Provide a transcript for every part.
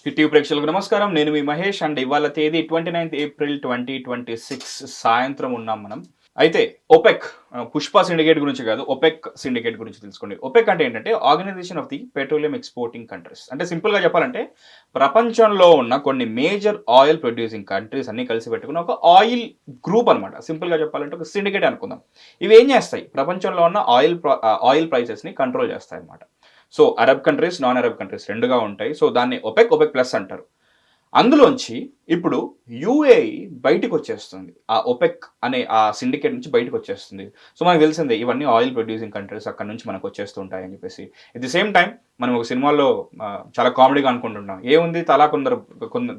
TV ప్రేక్షకులకు నమస్కారం. నేను మీ మహేష్ అండ్ ఇవాళ తేదీ 29th ఏప్రిల్ 2026 సాయంత్రం ఉన్నాం మనం. అయితే ఒపెక్ పుష్ప సిండికేట్ గురించి కాదు, ఒపెక్ సిండికేట్ గురించి తెలుసుకోండి. ఒపెక్ అంటే ఏంటంటే organization of the petroleum exporting countries. అంటే సింపుల్‌గా చెప్పాలంటే ప్రపంచంలో ఉన్న కొన్ని మేజర్ ఆయిల్ ప్రొడ్యూసింగ్ కంట్రీస్ అన్నీ కలిసి పెట్టుకున్న ఒక ఆయిల్ గ్రూప్ అనమాట. సింపుల్‌గా చెప్పాలంటే ఒక సిండికేట్ అనుకుందాం. ఇవి ఏం చేస్తాయి? ప్రపంచంలో ఉన్న ఆయిల్ ప్రైసెస్‌ని కంట్రోల్ చేస్తాయన్నమాట. So Arab countries, non Arab countries 2గా ఉంటాయి. సో దాన్ని ఒపెక్, ఒపెక్ ప్లస్ అంటారు. అందులోంచి ఇప్పుడు యూఏఈ బయటికొచ్చేస్తుంది. ఆ ఒపెక్ అనే ఆ సిండికేట్ నుంచి బయటికొచ్చేస్తుంది. సో మనకు తెలిసిందే ఇవన్నీ ఆయిల్ ప్రొడ్యూసింగ్ కంట్రీస్ అక్కడి నుంచి మనకు వచ్చేస్తూ ఉంటాయని చెప్పేసి. ఎట్ ది సేమ్ టైమ్ మనం ఒక సినిమాలో చాలా కామెడీగా అనుకుంటుంటాం. ఏముంది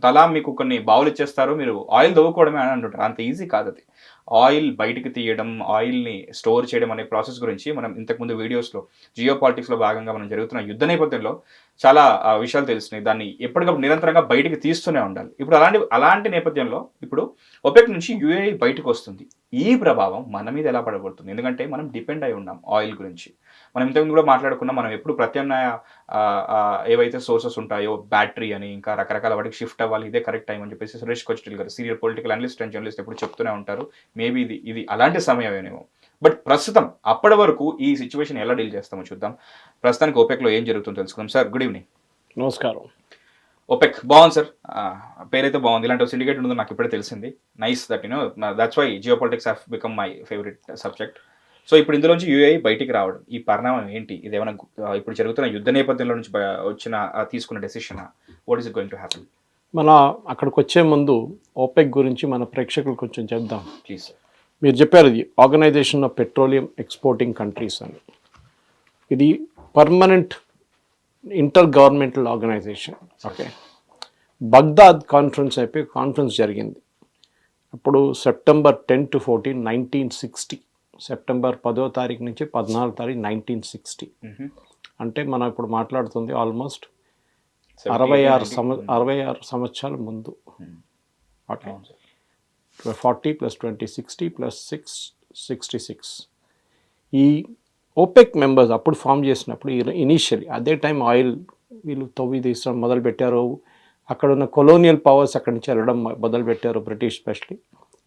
తలా మీకు కొన్ని బావులు ఇచ్చేస్తారు. మీరు ఆయిల్ దవ్వుకోవడమే అని అంటుంటారు. అంత ఈజీ కాదది. ఆయిల్ బయటికి తీయడం, ఆయిల్‌ని స్టోర్ చేయడం అనే ప్రాసెస్ గురించి మనం ఇంతకుముందు వీడియోస్‌లో జియో పాలిటిక్స్‌లో భాగంగా మనం జరుగుతున్న యుద్ధ నేపథ్యంలో చాలా విషయాలు తెలుస్తున్నాయి. దాన్ని ఎప్పటికప్పుడు నిరంతరంగా బయటికి తీస్తూనే ఉండాలి. ఇప్పుడు అలాంటి నేపథ్యంలో ఇప్పుడు ఒపెక్ నుంచి యూఏఈ బయటకొస్తుంది. ఈ ప్రభావం మన మీద ఎలా పడబోతుంది? ఎందుకంటే మనం డిపెండ్ అయి ఉన్నాం ఆయిల్ గురించి. మనం ఇంతకుముందు కూడా మాట్లాడుకున్నాం. మనం ఎప్పుడు ప్రత్యామ్నాయ ఏవైతే సోర్సెస్ ఉంటాయో బ్యాటరీ అని ఇంకా రకరకాల వాటికి షిఫ్ట్ అవ్వాలి. ఇదే కరెక్ట్ టైమ్ అని చెప్పేసి సురేష్ కోచ్టిల్ గారు senior political analyst and journalist ఎప్పుడు చెప్తూనే ఉంటారు. మేబీ ఇది అలాంటి సమయమేనేమో. బట్ ప్రస్తుతం అప్పటి వరకు ఈ సిచ్యువేషన్ ఎలా డీల్ చేస్తామో చూద్దాం. ప్రస్తుతానికి ఓపెక్‌లో ఏం జరుగుతుందో తెలుసుకుందాం. Sir good evening. నమస్కారం. ఓపెక్ బాగుంది సార్. పేరైతే బాగుంది. ఇలాంటి సిండికేట్ ఉందని నాకు ఇప్పుడే తెలిసింది. Nice that that's why geopolitics have become my favourite subject. So ఇప్పుడు ఇందులోంచి యూఏఈ బయటికి రావడం, ఈ పరిణామం ఏంటి? ఇదేమైనా ఇప్పుడు జరుగుతున్న యుద్ధ నేపథ్యంలో నుంచి వచ్చిన తీసుకున్న డెసిషనా? What is it going to happen? మన అక్కడికి వచ్చే ముందు ఓపెక్ గురించి మన ప్రేక్షకులు కొంచెం చెప్దాం. Please sir. మీరు చెప్పారు ఇది organization of petroleum exporting countries అని. ఇది permanent intergovernmental organization. Okay, Baghdad conference జరిగింది. అప్పుడు సెప్టెంబర్ 10 to 14, 1960. సెప్టెంబర్ 10వ తారీఖు నుంచి 14వ తారీఖు 1960. అంటే మనం ఇప్పుడు మాట్లాడుతుంది ఆల్మోస్ట్ 66 సంవత్సరాల ముందు. ఓకే, 40 + 20 60 + 6 66. ఈ ఓపెక్ మెంబర్స్ అప్పుడు ఫామ్ చేసినప్పుడు ఇనీషియలీ అదే టైం ఆయిల్ వీళ్ళు తవ్వి తీసడం మొదలుపెట్టారు. అక్కడ ఉన్న కొలోనియల్ పవర్స్ అక్కడి నుంచి వెళ్ళడం మొదలుపెట్టారు.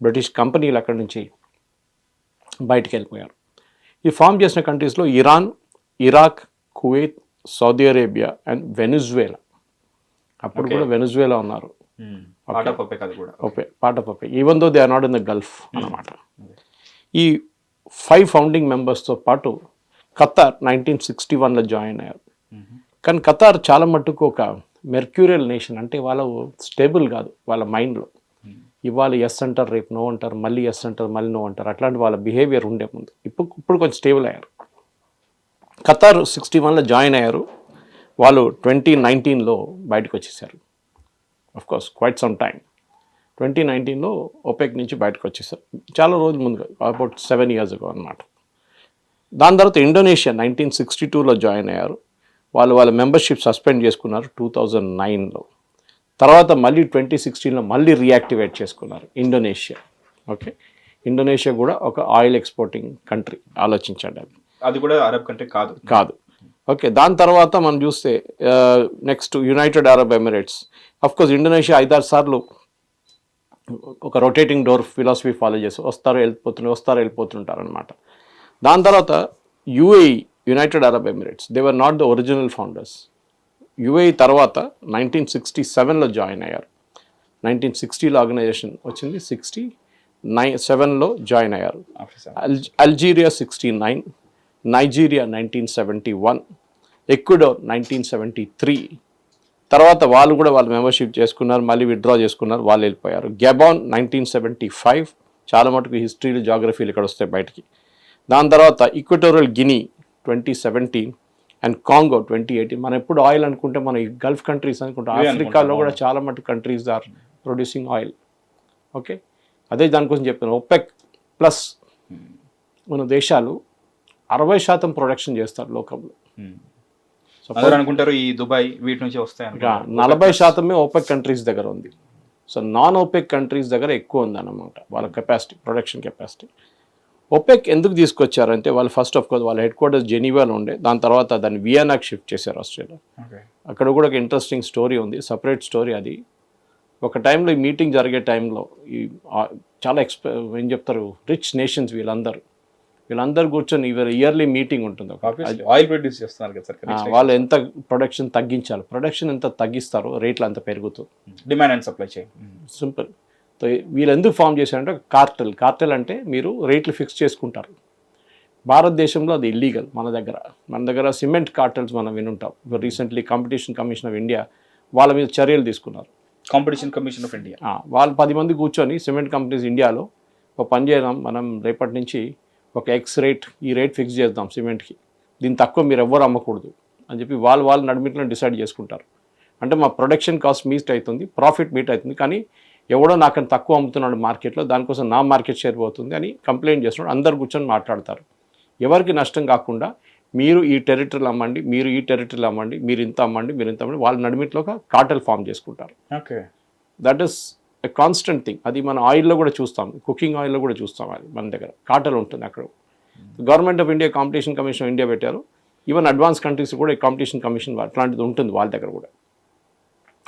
బ్రిటిష్ కంపెనీలు అక్కడి నుంచి బయటికి వెళ్ళిపోయారు. ఈ ఫామ్ చేసిన కంట్రీస్లో Iran, Iraq, Kuwait, Saudi Arabia and Venezuela. అప్పుడు కూడా వెనిజువేలా ఉన్నారు. Part of OPEC even though they are not in the Gulf అన్నమాట. ఈ 5 ఫౌండింగ్ మెంబర్స్తో పాటు ఖతార్ 1961లో జాయిన్ అయ్యారు. కానీ ఖతార్ చాలా మట్టుకు ఒక మెర్క్యూరియల్ నేషన్. అంటే వాళ్ళు స్టేబుల్ కాదు వాళ్ళ మైండ్లో. ఇవాళ ఎస్ అంటారు, రేపు నో అంటారు, మళ్ళీ ఎస్ అంటారు, మళ్ళీ నో అంటారు. అట్లాంటి వాళ్ళ బిహేవియర్ ఉండే ముందు. ఇప్పుడు కొంచెం స్టేబుల్ అయ్యారు. ఖతార్ 61లో జాయిన్ అయ్యారు. వాళ్ళు 2019లో బయటకు వచ్చేసారు. Course quite some time. 2019లో ఒపెక్ నుంచి బయటకు వచ్చేసారు. చాలా రోజుల ముందుగా, అబౌట్ 7 years ago అన్నమాట. దాని తర్వాత ఇండోనేషియా 1962లో జాయిన్ అయ్యారు. వాళ్ళ మెంబర్షిప్ సస్పెండ్ చేసుకున్నారు 2009లో. తర్వాత మళ్ళీ 2016లో మళ్ళీ రీయాక్టివేట్ చేసుకున్నారు ఇండోనేషియా. ఓకే, ఇండోనేషియా కూడా ఒక ఆయిల్ ఎక్స్పోర్టింగ్ కంట్రీ. ఆలోచించండి, అది కూడా అరబ్ కంట్రీ కాదు. ఓకే, దాని తర్వాత మనం చూస్తే next United Arab Emirates. Of course Indonesia 5-6 సార్లు ఒక రొటేటింగ్ డోర్ ఫిలాసఫీ ఫాలో చేసి వస్తారు వెళ్ళిపోతుంటారు అనమాట. దాని తర్వాత UAE, United Arab Emirates. They were not the original founders. UAE తర్వాత 1967లో జాయిన్ అయ్యారు. 1960లో ఆర్గనైజేషన్ వచ్చింది. 67లో జాయిన్ అయ్యారు. Algeria 69, Nigeria 1971, ఎక్వెడార్ 1973. తర్వాత వాళ్ళు కూడా వాళ్ళ మెంబర్షిప్ చేసుకున్నారు, మళ్ళీ విత్డ్రా చేసుకున్నారు, వాళ్ళు వెళ్ళిపోయారు. గెబాన్ 1975. చాలా మటుకు హిస్టరీలు, జాగ్రఫీలు ఇక్కడ వస్తాయి బయటికి. దాని తర్వాత ఈక్వటోరియల్ గినీ 2017 అండ్ కాంగో 2018. మనం ఎప్పుడు ఆయిల్ అనుకుంటే మనం ఈ గల్ఫ్ కంట్రీస్ అనుకుంటాం. ఆఫ్రికాలో కూడా చాలా మటుకు countries are producing oil. Okay, అదే దానికోసం చెప్తాను. ఒపెక్ ప్లస్ మన దేశాలు 60% ప్రొడక్షన్ చేస్తారు లోకంలో. అనుకుంటారు ఈ దుబాయ్ వీటి నుంచి వస్తాయి. 40% ఓపెక్ కంట్రీస్ దగ్గర ఉంది. సో నాన్ ఓపెక్ కంట్రీస్ దగ్గర ఎక్కువ ఉంది అన్నమాట వాళ్ళ కెపాసిటీ, ప్రొడక్షన్ కెపాసిటీ. ఒపెక్ ఎందుకు తీసుకొచ్చారంటే వాళ్ళు ఫస్ట్ ఆఫ్ కోర్స్ వాళ్ళ హెడ్ క్వార్టర్స్ జెనీవాలో ఉండే, దాని తర్వాత దాన్ని వియన్నాకి షిఫ్ట్ చేశారు ఆస్ట్రేలియా. ఓకే. అక్కడ కూడా ఒక ఇంట్రెస్టింగ్ స్టోరీ ఉంది, సపరేట్ స్టోరీ అది. ఒక టైంలో ఈ మీటింగ్ జరిగే టైంలో ఈ చాలా ఏం చెప్తారు రిచ్ నేషన్స్ వీళ్ళందరూ కూర్చొని ఇయర్లీ మీటింగ్ ఉంటుంది. ఆయిల్ ప్రొడ్యూస్ చేస్తున్నారు కదా సార్, వాళ్ళు ఎంత ప్రొడక్షన్ తగ్గించాలి, ప్రొడక్షన్ ఎంత తగ్గిస్తారో రేట్లు అంత పెరుగుతుంది. Demand and supply chain simple. So వీళ్ళు ఎందుకు ఫామ్ చేశారంటే కార్టెల్ అంటే మీరు రేట్లు ఫిక్స్ చేసుకుంటారు. భారతదేశంలో అది ఇల్లీగల్. మన దగ్గర సిమెంట్ కార్టెల్స్ మనం వినుంటాం. Recently competition commission of India వాళ్ళ మీద చర్యలు తీసుకున్నారు. కాంపిటీషన్ కమిషన్ ఆఫ్ ఇండియా వాళ్ళు 10 మంది కూర్చొని సిమెంట్ కంపెనీస్ ఇండియాలో ఒక పని చేయడం, మనం రేపటి నుంచి ఒక ఎక్స్ రేట్, ఈ రేట్ ఫిక్స్ చేద్దాం సిమెంట్కి, దీని తక్కువ మీరు ఎవ్వరు అమ్మకూడదు అని చెప్పి వాళ్ళు నడిమిట్లో డిసైడ్ చేసుకుంటారు. అంటే మా ప్రొడక్షన్ కాస్ట్ మీట్ అవుతుంది, ప్రాఫిట్ మీట్ అవుతుంది, కానీ ఎవడో నాకని తక్కువ అమ్ముతున్నాడు మార్కెట్లో, దానికోసం నా మార్కెట్ షేర్ పోతుంది అని కంప్లైంట్ చేస్తున్నాడు. అందరు కూర్చొని మాట్లాడతారు. ఎవరికి నష్టం కాకుండా మీరు ఈ టెరిటరీలు అమ్మండి, మీరు ఈ టెరిటరీలు అమ్మండి, మీరు ఇంత అమ్మండి, మీరు ఇంత అమ్మండి, వాళ్ళ నడిమిట్లో ఒక కార్టెల్ ఫామ్ చేసుకుంటారు. Okay. That is a constant thing. అది మన ఆయిల్లో కూడా చూస్తాం, కుకింగ్ ఆయిల్లో కూడా చూస్తాం. అది మన దగ్గర కార్టెల్ ఉంటుంది. అక్కడ government of India competition commission of India పెట్టారు. ఈవెన్ అడ్వాన్స్ కంట్రీస్ కూడా ఈ కాంపిటీషన్ కమిషన్ అట్లాంటిది ఉంటుంది వాళ్ళ దగ్గర కూడా.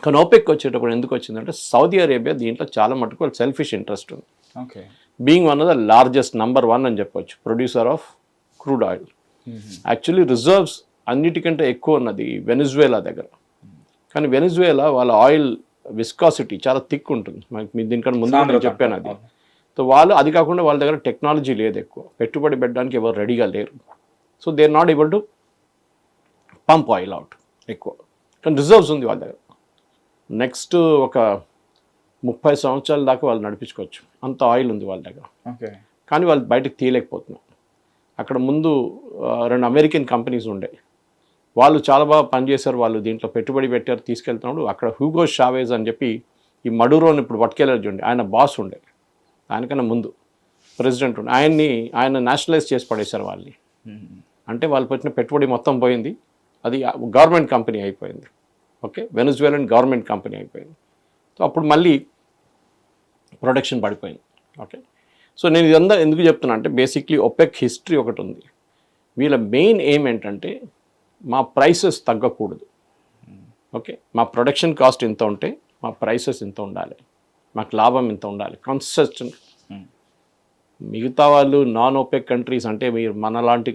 కానీ ఓపెక్ వచ్చేటప్పుడు ఎందుకు వచ్చిందంటే సౌదీ అరేబియా దీంట్లో చాలా మటుకు వాళ్ళు సెల్ఫిష్ ఇంట్రెస్ట్ ఉంది. Okay. Being one of the largest number 1 అని చెప్పొచ్చు producer of crude oil. Actually reserves అన్నిటికంటే ఎక్కువ ఉన్నది వెనిజువేలా దగ్గర. కానీ వెనిజువేలా వాళ్ళ ఆయిల్ విస్కాసిటీ చాలా థిక్ ఉంటుంది. మీకు దీనికన్నా ముందు నేను చెప్పాను అది. సో వాళ్ళు అది కాకుండా వాళ్ళ దగ్గర టెక్నాలజీ లేదు ఎక్కువ, పెట్టుబడి పెట్టడానికి ఎవరు రెడీగా లేరు. So they are not able to pump oil out ఎక్కువ. కానీ రిజర్వ్స్ ఉంది వాళ్ళ దగ్గర. నెక్స్ట్ ఒక 30 సంవత్సరాల దాకా వాళ్ళు నడిపించుకోవచ్చు, అంత ఆయిల్ ఉంది వాళ్ళ దగ్గర. ఓకే. కానీ వాళ్ళు బయటకు తీయలేకపోతున్నారు. అక్కడ ముందు 2 అమెరికన్ కంపెనీస్ ఉండే, వాళ్ళు చాలా బాగా పనిచేశారు. వాళ్ళు దీంట్లో పెట్టుబడి పెట్టారు, తీసుకెళ్తున్నాడు. అక్కడ హ్యూగో షావేజ్ అని చెప్పి ఈ మడూరోని ఇప్పుడు పట్టుకెళ్ళారు చూడండి, ఆయన బాస్ ఉండే, ఆయనకన్నా ముందు ప్రెసిడెంట్ ఉండే. ఆయన నేషనలైజ్ చేసి పడేశారు వాళ్ళని. అంటే వాళ్ళు పెట్టిన పెట్టుబడి మొత్తం పోయింది, అది గవర్నమెంట్ కంపెనీ అయిపోయింది. ఓకే, వెనిజువేలన్ గవర్నమెంట్ కంపెనీ అయిపోయింది. సో అప్పుడు మళ్ళీ ప్రొడక్షన్ పడిపోయింది. ఓకే. సో నేను ఇదంతా ఎందుకు చెప్తున్నా అంటే బేసిక్లీ ఒపెక్ హిస్టరీ ఒకటి ఉంది. వీళ్ళ మెయిన్ ఎయిమ్ ఏంటంటే మా ప్రైసెస్ తగ్గకూడదు. ఓకే, మా ప్రొడక్షన్ కాస్ట్ ఇంత ఉంటే మా ప్రైసెస్ ఇంత ఉండాలి, మాకు లాభం ఇంత ఉండాలి కన్సిస్టెంట్. మిగతా వాళ్ళు నాన్ ఒపెక్ కంట్రీస్ అంటే మీరు మనలాంటి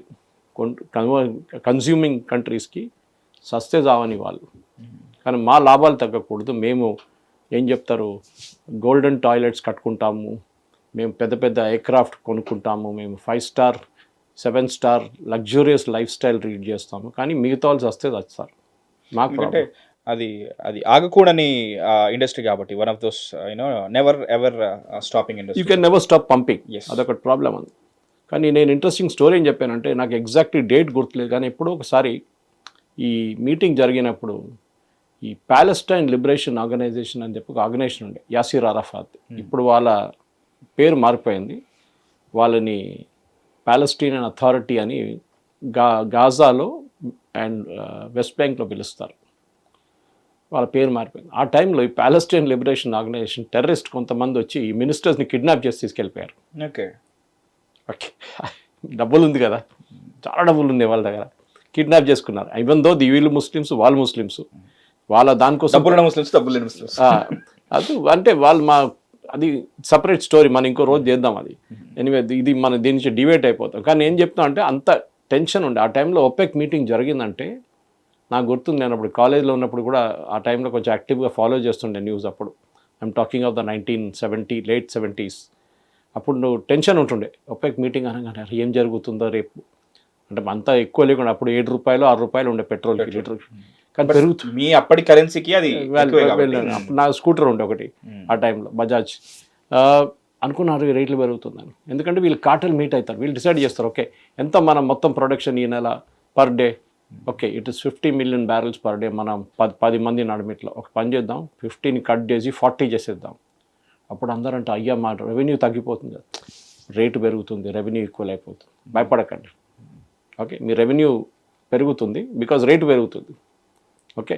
కన్జ్యూమింగ్ కంట్రీస్కి సస్తే జావని వాళ్ళు, కానీ మా లాభాలు తగ్గకూడదు. మేము ఏం చెప్తారు గోల్డెన్ టాయిలెట్స్ కట్టుకుంటాము, మేము పెద్ద పెద్ద ఎయిర్క్రాఫ్ట్ కొనుక్కుంటాము, మేము 5 star 7 star luxurious life style read చేస్తాము, కానీ మిగతా వాళ్ళు వస్తే వస్తారు. మాకు అది ఆగకూడని ఇండస్ట్రీ కాబట్టి one of those never ever stopping industry. You can never stop pumping. అదొక ప్రాబ్లం ఉంది. కానీ నేను ఇంట్రెస్టింగ్ స్టోరీ ఏం చెప్పానంటే నాకు ఎగ్జాక్ట్లీ డేట్ గుర్తులేదు, కానీ ఎప్పుడో ఒకసారి ఈ మీటింగ్ జరిగినప్పుడు ఈ ప్యాలెస్టైన్ లిబరేషన్ ఆర్గనైజేషన్ అని చెప్పి ఒక ఆర్గనైజేషన్ ఉండే, యాసిర్ అరఫాత్. ఇప్పుడు వాళ్ళ పేరు మారిపోయింది, వాళ్ళని ప్యాలెస్టీనియన్ అథారిటీ అని గాజాలో అండ్ వెస్ట్ బ్యాంక్లో పిలుస్తారు. వాళ్ళ పేరు మారిపోయింది. ఆ టైంలో ఈ ప్యాలెస్టైన్ లిబరేషన్ ఆర్గనైజేషన్ టెర్రరిస్ట్ కొంతమంది వచ్చి ఈ మినిస్టర్స్ని కిడ్నాప్ చేసి తీసుకెళ్ళిపోయారు. ఓకే. ఓకే, డబ్బులు ఉంది కదా, చాలా డబ్బులు ఉంది వాళ్ళ దగ్గర, కిడ్నాప్ చేసుకున్నారు. ఈవెన్ దో వీళ్ళు ముస్లిమ్స్, వాళ్ళు ముస్లిమ్స్, వాళ్ళ దానికోసం అది అంటే వాళ్ళు అది సపరేట్ స్టోరీ, మనం ఇంకో రోజు చేద్దాం అది. ఎనివే ఇది మన దీని నుంచి డివేట్ అయిపోతాం. కానీ ఏం చెప్తాం అంటే అంత టెన్షన్ ఉండే. ఆ టైంలో ఒపెక్ మీటింగ్ జరిగిందంటే నాకు గుర్తుంది, నేను అప్పుడు కాలేజ్లో ఉన్నప్పుడు కూడా ఆ టైంలో కొంచెం యాక్టివ్గా ఫాలో చేస్తుండే న్యూస్. అప్పుడు I'm talking of the 1970 late 70s. అప్పుడు టెన్షన్ ఉంటుండే ఒపెక్ మీటింగ్ అనగానే ఏం జరుగుతుందో రేపు. అంటే అంతా ఎక్కువ లేకుండా అప్పుడు ₹7 ఉండే పెట్రోల్కి లీటర్, కానీ పెరుగుతుంది. మీ అప్పటి కరెన్సీకి అది నా స్కూటర్ ఉండే ఒకటి ఆ టైంలో బజాజ్. అనుకున్నారు రేట్లు పెరుగుతుందని, ఎందుకంటే వీళ్ళు కార్టెల్ మీట్ అవుతారు, వీళ్ళు డిసైడ్ చేస్తారు ఓకే ఎంత మనం మొత్తం ప్రొడక్షన్ ఈ నెల per day. Okay, it is 50 million barrels per day. మనం 10 మంది నడిమిట్లో ఒక పని చేద్దాం, 50ని కట్ చేసి 40 చేసేద్దాం. అప్పుడు అందరంటే అయ్యా మా రెవెన్యూ తగ్గిపోతుంది, రేటు పెరుగుతుంది, రెవెన్యూ ఈక్వల్ అయిపోతుంది. భయపడకండి. ఓకే, మీ రెవెన్యూ పెరుగుతుంది బికాజ్ రేటు పెరుగుతుంది. ఓకే,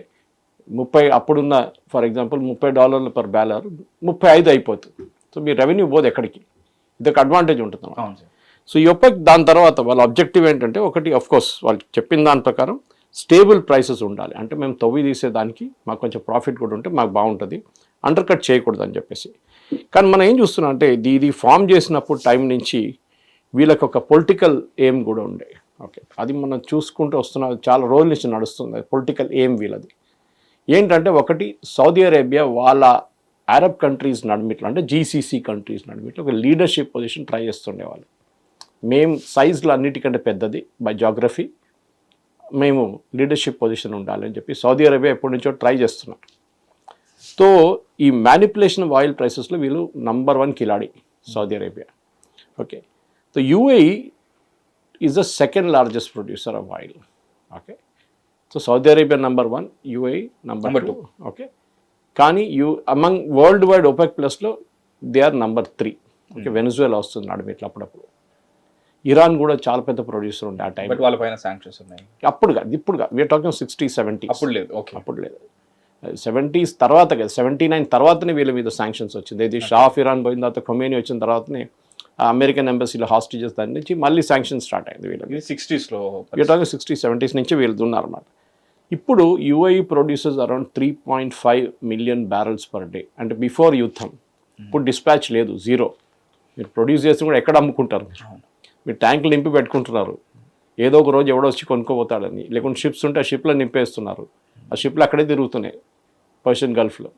30 అప్పుడున్న ఫర్ ఎగ్జాంపుల్ $30 పర్ బ్యాలర్ 35 అయిపోతుంది. సో మీ రెవెన్యూ పోదు ఎక్కడికి, ఇదొక అడ్వాంటేజ్ ఉంటుంది. సో ఈ ఒపెక్ దాని తర్వాత వాళ్ళ ఆబ్జెక్టివ్ ఏంటంటే ఒకటి అఫ్ కోర్స్ వాళ్ళు చెప్పిన దాని ప్రకారం స్టేబుల్ ప్రైసెస్ ఉండాలి. అంటే మేము తవ్వి తీసేదానికి మాకు కొంచెం ప్రాఫిట్ కూడా ఉంటే మాకు బాగుంటుంది, అండర్ కట్ చేయకూడదు అని చెప్పేసి. కానీ మనం ఏం చూస్తున్నాం అంటే ఇది ఫామ్ చేసినప్పుడు టైం నుంచి వీళ్ళకి ఒక పొలిటికల్ ఎయిమ్ కూడా ఉండే. ఓకే, అది మనం చూసుకుంటూ వస్తున్న చాలా రోజుల నుంచి నడుస్తుంది పొలిటికల్ ఎయిమ్ వీళ్ళది. ఏంటంటే ఒకటి సౌదీ అరేబియా వాళ్ళ అరబ్ కంట్రీస్ నడిమిట్లో అంటే జీసీసీ కంట్రీస్ నడిమిట్లో ఒక లీడర్షిప్ పొజిషన్ ట్రై చేస్తుండేవాళ్ళు. మేము సైజులో అన్నిటికంటే పెద్దది బై జాగ్రఫీ, మేము లీడర్షిప్ పొజిషన్ ఉండాలని చెప్పి సౌదీ అరేబియా ఎప్పటి నుంచో ట్రై చేస్తున్నాం. సో ఈ మ్యానిపులేషన్ ఆఫ్ ఆయిల్ ప్రైసెస్లో వీళ్ళు నంబర్ 1 కిలాడి Saudi Arabia. Okay, so UAE is the second largest producer of oil. Okay, so Saudi Arabia number 1, UAE number 2. Okay, కానీ అమంగ్ వరల్డ్ వైడ్ ఒపెక్ ప్లస్లో they are number 3. Okay, Venezuela వస్తుంది నడిమిట్లో అప్పుడప్పుడు. Iran కూడా చాలా పెద్ద producer ఉండే ఆ టైం. బట్ వాళ్ళ పైన శాంక్షన్స్ ఉన్నాయి. అప్పుడు కాదు, ఇప్పుడు కాదు, వీఆర్ టాకింగ్ 60s 70s. అప్పుడు లేదు. ఓకే, అప్పుడు లేదు, 70s తర్వాత కదా, 79 తర్వాతనే వీళ్ళ మీద శాంక్షన్స్ వచ్చింది. ఇది షా ఆఫ్ ఇరాన్ పోయిన తర్వాత, ఖొమేనీ వచ్చిన తర్వాతనే అమెరికన్ ఎంబసీలో హాస్టేజెస్ దాని నుంచి మళ్ళీ శాంక్షన్ స్టార్ట్ అయింది వీళ్ళకి. ఇది 60sలో, వీఆర్ టాకింగ్ 60s 70s నుంచి వీళ్ళు ఉన్నారన్నమాట. ఇప్పుడు UAE producers around 3.5 million barrels per day. అంటే బిఫోర్ యుద్ధం. ఇప్పుడు డిస్పాచ్ లేదు, జీరో. మీరు ప్రొడ్యూస్ చేసి కూడా ఎక్కడ అమ్ముకుంటారు? మీరు ట్యాంకులు నింపి పెట్టుకుంటున్నారు, ఏదో ఒక రోజు ఎవడో వచ్చి కొనుక్కోపోతాడని. లేకుంటే షిప్స్ ఉంటే ఆ షిప్లో నింపేస్తున్నారు, ఆ షిప్లు అక్కడే తిరుగుతున్నాయి పర్షియన్ గల్ఫ్లో.